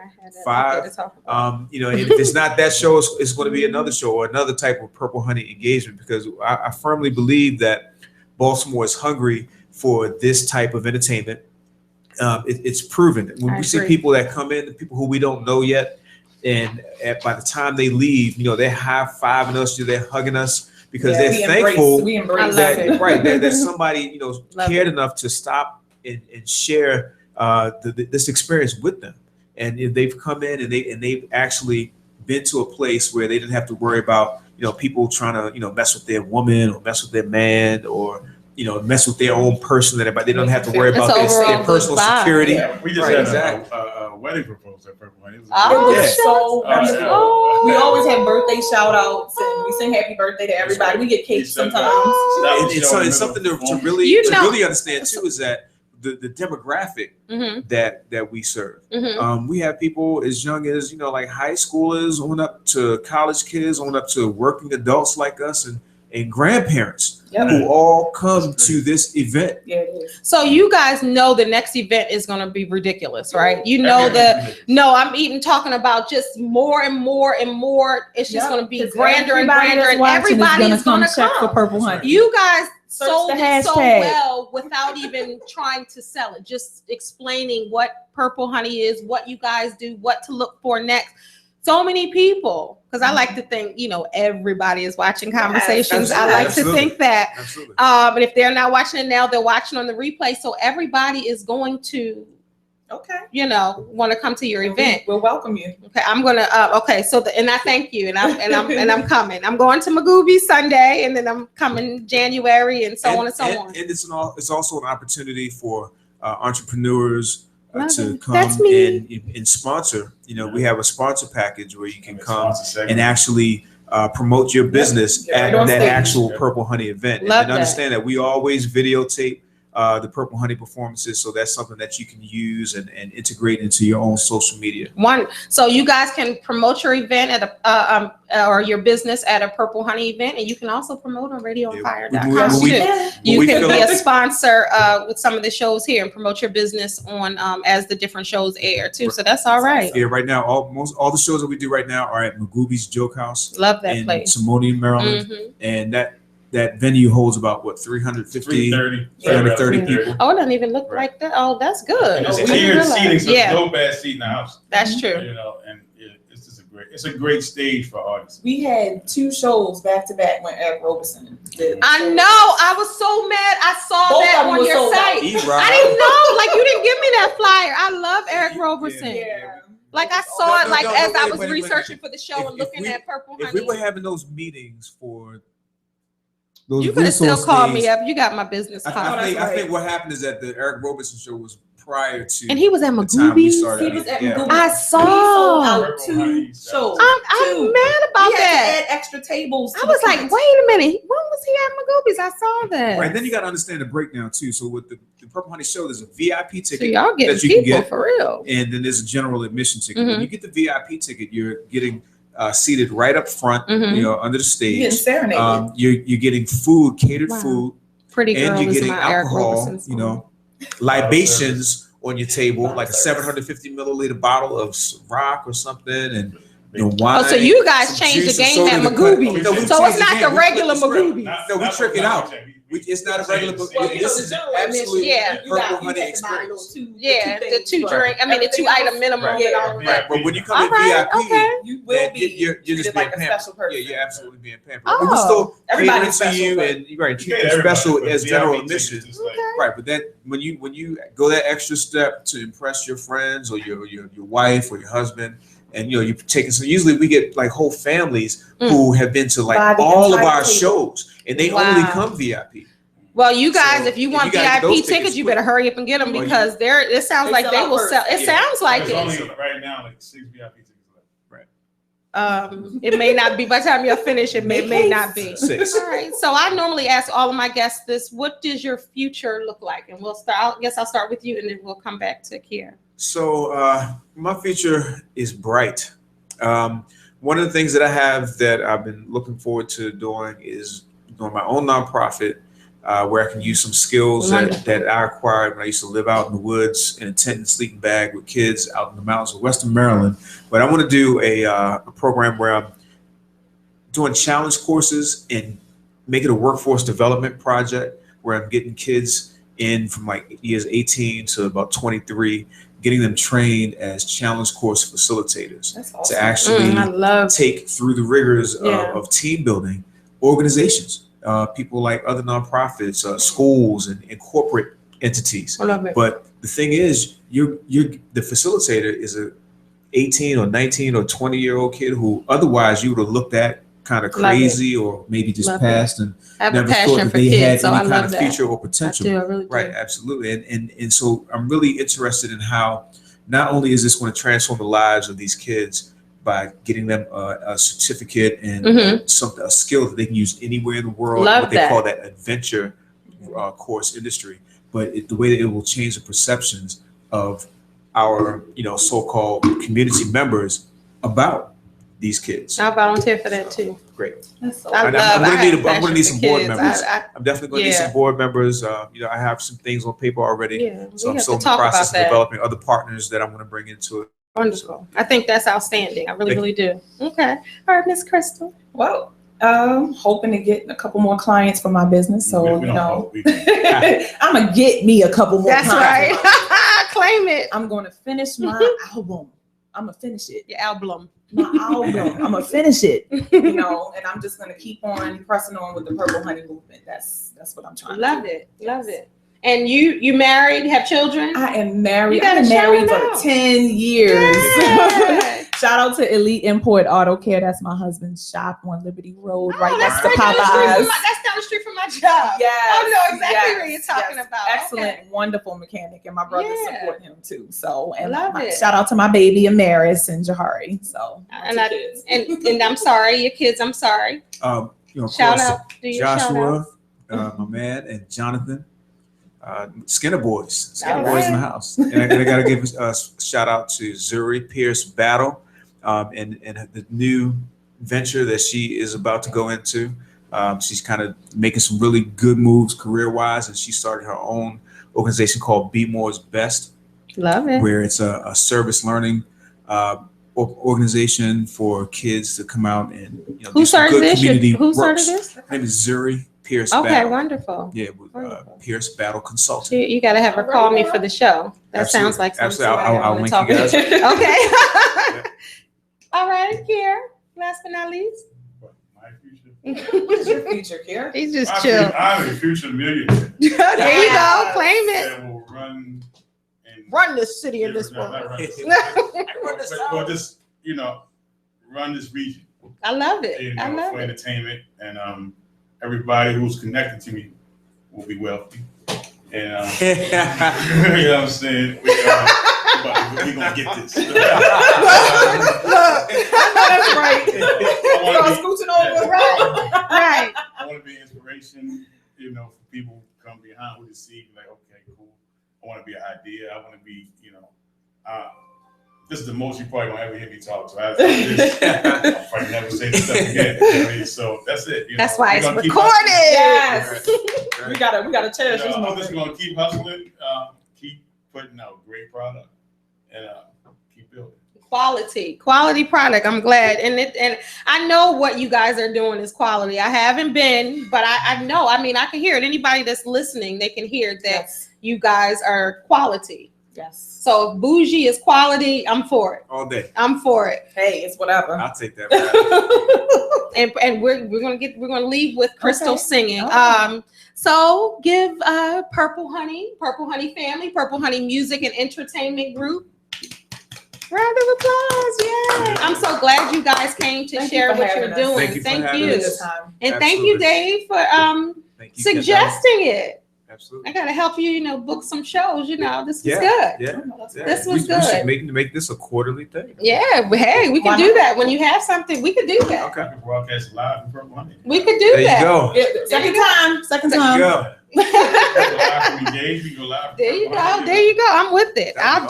5. And if it's not that show, it's going to be another show or another type of Purple Honey engagement, because I firmly believe that Baltimore is hungry for this type of entertainment. It's proven. When we see people that come in, people who we don't know yet, and by the time they leave, they're high-fiving us, they're hugging us, because they're thankful that somebody cared enough to stop and share this experience with them. And they've come in and they've actually been to a place where they didn't have to worry about people trying to mess with their woman or mess with their man or mess with their own person. That they don't have to worry about their personal security. Yeah, we just had a wedding proposal at Purple Honey. It was so beautiful. We always have birthday shout outs and we sing happy birthday to everybody. We get cake sometimes. It's something to really understand too, is that the demographic that we serve. We have people as young as like high schoolers on up to college kids, on up to working adults like us, and grandparents who all come to this event. Yeah, it is. So you guys know the next event is going to be ridiculous, right? I'm even talking about just more and more and more. It's just going to be grander and grander, and everybody's going to come. For Purple Honey. You guys sold it so hashtag. well without even trying to sell it, just explaining what Purple Honey is, what you guys do, what to look for next. So many people, because I like to think, everybody is watching Conversations. I like to think that. And if they're not watching it now, they're watching on the replay. So everybody is going to, want to come to your event. We'll welcome you. Okay, I'm gonna. And I thank you, and I'm coming. I'm going to Magooby Sunday, and then I'm coming January, and so on and so on. And it's also an opportunity for entrepreneurs to come and sponsor. We have a sponsor package where you can come and actually promote your business at that actual Purple Honey event. And understand that we always videotape the Purple Honey performances, so that's something that you can use and integrate into your own social media. So you guys can promote your event at or your business at a Purple Honey event, and you can also promote on RadioOnFire.com too. You can be a sponsor with some of the shows here and promote your business on as the different shows air too. So that's all right. Yeah, right now all the shows that we do right now are at Magooby's Joke House. Love that in place. Simonian, Maryland, and that venue holds about 330 people. Oh, it doesn't even look like that. Oh, that's good. It's tiered seating, so there's no bad seat in the house. That's true. And it's just a great stage for artists. We had 2 shows back to back when Eric Roberson did. I know. I was so mad. I saw that on your site. I didn't know. Like, you didn't give me that flyer. I love Eric Roberson. Yeah. Like, I saw it as I was researching for the show and looking at Purple Honey. If we were having those meetings for those, you could have still called me up. You got my business card. I think what happened is that the Eric Roberson show was prior to, and he was at Magooby's. He was at Magooby's. I saw. He sold out 2 shows. I'm mad about that. Add extra tables. I was like, wait a minute. When was he at Magooby's? I saw that. Right. Then you got to understand the breakdown too. So with the Purple Honey show, there's a VIP ticket. So y'all getting that you people can get, for real. And then there's a general admission ticket. When you get the VIP ticket, you're getting seated right up front, under the stage. You're getting serenaded. You're getting food, catered food. Pretty girl, and you're getting alcohol, libations on your table, like a 750 milliliter bottle of rock or something, and wine. So you guys changed the game at Magooby. So it's not the regular Magooby. No, we trick it out. It's not a regular book. This is absolutely PurpleHoney experience. The 2 drink. The 2 item minimum. Right. But when you come in VIP, you will be. You're just being pampered. Yeah, you're absolutely being pampered. But we still cater to you and treat you special as general admission. Right. But then when you go that extra step to impress your friends or your wife or your husband. And you're taking some. Usually, we get like whole families who have been to like all of our shows, and they only come VIP. Well, you guys, if you want VIP tickets, you better hurry up and get them because it sounds like they will sell. It sounds like it. Only right now, like 6 VIP tickets left. Right. It may not be by the time you're finished. It may not be 6. All right. So I normally ask all of my guests this: what does your future look like? And we'll start. I guess I'll start with you, and then we'll come back to Kier. So my future is bright. One of the things that I have that I've been looking forward to doing is doing my own nonprofit where I can use some skills that I acquired when I used to live out in the woods in a tent and sleeping bag with kids out in the mountains of Western Maryland. But I want to do a program where I'm doing challenge courses and make it a workforce development project where I'm getting kids in from like years 18 to about 23, getting them trained as challenge course facilitators. That's awesome. To actually take through the rigors of team building organizations, people like other nonprofits, schools and corporate entities. I love it. But the thing is, the facilitator is a 18 or 19 or 20-year-old kid who otherwise you would have looked at kind of crazy or maybe just passed and never thought that they had any kind of future or potential. I really do. Right, absolutely. And so I'm really interested in how not only is this going to transform the lives of these kids by getting them a certificate and a skill that they can use anywhere in the world, what they call that adventure course industry, but the way that it will change the perceptions of our so-called community members about these kids. I'll volunteer for that too. Great. I'm going to need some board members. I'm definitely going to need some board members. I have some things on paper already. So I'm still in the process of developing other partners that I'm going to bring into it. Wonderful. I think that's outstanding. I really do. Okay. All right, Miss Krystle. Well, hoping to get a couple more clients for my business. So, I'm going to get me a couple more clients. That's right. Claim it. I'm going to finish my album. I'm going to finish it. Your album. My album. I'm going to finish it, and I'm just going to keep on pressing on with the PurpleHoney movement. That's what I'm trying to do. Love it. And you married, have children? I am married. I've been married for 10 years. Yeah. Shout out to Elite Import Auto Care. That's my husband's shop on Liberty Road, right next to Popeyes. That's down the street from my job. Yes. I know exactly what you're talking about. Excellent, wonderful mechanic, and my brothers support him too. So, and it. Shout out to my baby Amaris and Jahari. So, and I'm sorry, your kids. I'm sorry. Shout out to Joshua, my man, and Jonathan. Skinner Boys in the house. And I got to give a shout out to Zuri Pierce Battle and the new venture that she is about to go into. She's kind of making some really good moves career-wise, and she started her own organization called Be More's Best. Love it. Where it's a service learning organization for kids to come out and who started this? Who started this? Her name is Zuri Pierce Battle. Battle. Wonderful. Yeah, with Pierce Battle Consulting. You got to have her call me for the show. That sounds like something. Absolutely. I'll link you guys. Okay. All right, Kier. Last but not least. My future. What's your future, Kier? He's just chill. I'm a future millionaire. There you go. Claim it. That will run this city and this world. Well, just run this region. I love it. I love for it. Entertainment and everybody who's connected to me will be wealthy. And you know what I'm saying? We're gonna get this. Look, I know that's right. Scooting over, right. I want to be an inspiration, for people who come behind with the seat, like, okay, cool. I want to be an idea. I want to be, this is the most you probably gonna ever hear me talk. So I'll probably never say this stuff again. So that's it. That's why it's recorded. Yes. we gotta cherish this moment. I'm just gonna keep hustling, keep putting out great product, and keep building. Quality product. I'm glad. And I know what you guys are doing is quality. I haven't been, but I know, I mean, I can hear it. Anybody that's listening, they can hear that Yes. you guys are quality. Yes. So if bougie is quality, I'm for it. All day. I'm for it. Hey, it's whatever. I'll take that. And we're gonna leave with Krystle Okay. singing. Oh. So give PurpleHoney family, PurpleHoney Music and Entertainment Group. Round of applause! Yay! I'm so glad you guys came to share what you're doing. Thank you. And thank you, Dave, for suggesting it. Absolutely. I gotta help you, book some shows. This was good. Yeah. This was good. We should make this a quarterly thing. Yeah, hey, we can do that. When you have something, we could do that. Okay. Broadcast live from PurpleHoney. We could do that. There you go. Second time. Go. There you go. I'm with it. I'll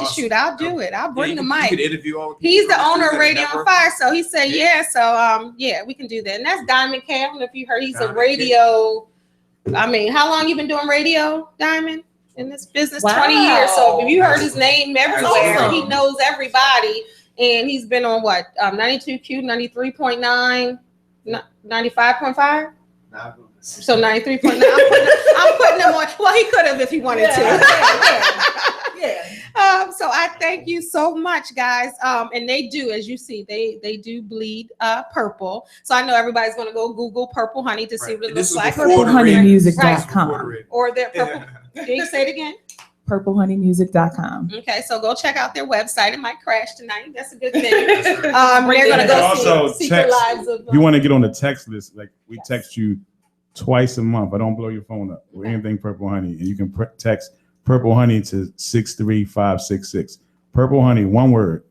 do it. I'll bring the mic. You can interview all the He's the owner of Radio on Fire, so he said yeah. So we can do that. And that's Diamond K. I don't know if you heard. He's a radio. I mean, how long you been doing radio, Diamond? In this business, 20 years. So if you heard his name everywhere, awesome. He knows everybody. And he's been on what? 92Q, 93.9, 95.5. So 93.9. I'm putting him on. Well, he could have if he wanted to. Yeah. So I thank you so much, guys. And they do, as you see, they do bleed purple. So I know everybody's going to go Google PurpleHoney to see what it looks like. PurpleHoneyMusic.com. Or their purple. Can you say it again? PurpleHoneyMusic.com. Okay, so go check out their website. It might crash tonight. That's a good thing. They're going to go also see Secret Lives of. If you want to get on the text list, like we text you twice a month. I don't blow your phone up with anything PurpleHoney, and you can text PurpleHoney to 63566. PurpleHoney, one word.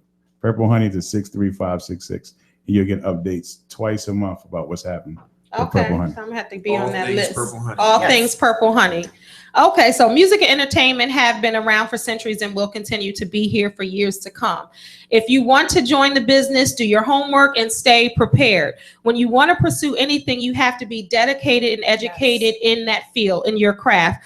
PurpleHoney to 63566, and you'll get updates twice a month about what's happening. Okay, so I'm gonna have to be on that list. PurpleHoney. All things PurpleHoney. Okay, so music and entertainment have been around for centuries and will continue to be here for years to come. If you want to join the business, do your homework and stay prepared. When you want to pursue anything, you have to be dedicated and educated in that field, in your craft.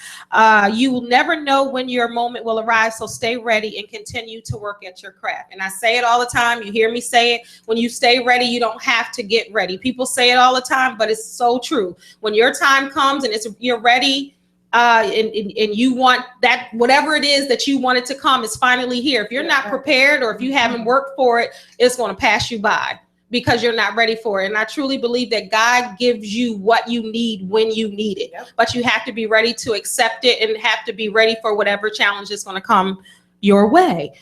You will never know when your moment will arrive, so stay ready and continue to work at your craft. And I say it all the time. You hear me say it. When you stay ready, you don't have to get ready. People say it all the time, but it's so true. When your time comes and you're ready, and you want that, whatever it is that you want it to come is finally here. If you're not prepared or if you haven't worked for it, it's going to pass you by because you're not ready for it. And I truly believe that God gives you what you need when you need it, but you have to be ready to accept it and have to be ready for whatever challenge is going to come your way.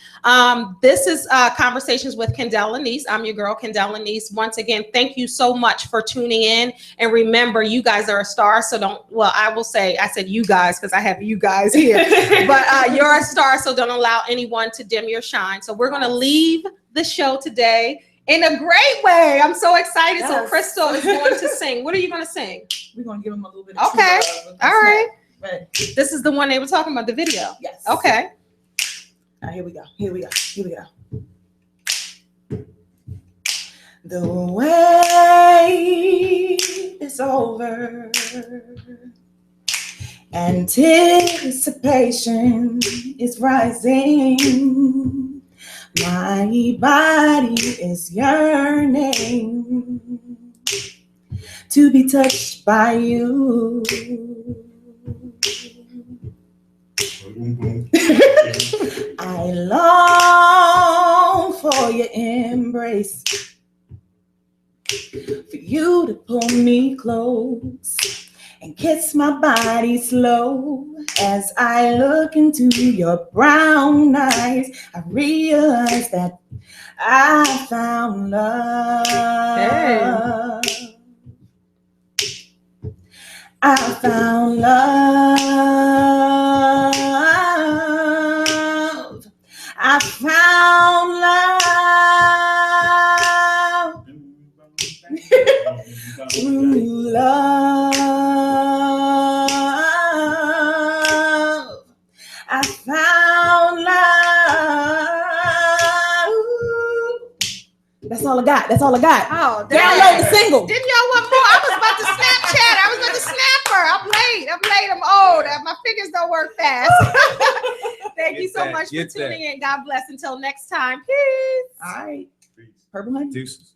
This is Conversations with Kendell Lanice. I'm your girl, Kendell Lanice. Once again, thank you so much for tuning in. And remember, you guys are a star. So I said you guys because I have you guys here. But you're a star, so don't allow anyone to dim your shine. So we're going to leave the show today in a great way. I'm so excited. Yes. So Krystle is going to sing. What are you going to sing? We're going to give him a little bit of all right. Right. This is the one they were talking about, the video. Yes. Okay. Now, here we go. The wait is over. Anticipation is rising. My body is yearning to be touched by you. I long for your embrace, for you to pull me close and kiss my body slow. As I look into your brown eyes, I realize that I found love. Hey. I found love. I found love. True love. I found love. That's all I got. Oh, download the single. Didn't y'all want more? I was about to Snapchat. I was about to snap her. I'm late. I'm old. My fingers don't work fast. Thank you so much for tuning in. God bless. Until next time. Peace. All right. Peace. Purple Honey. Deuces.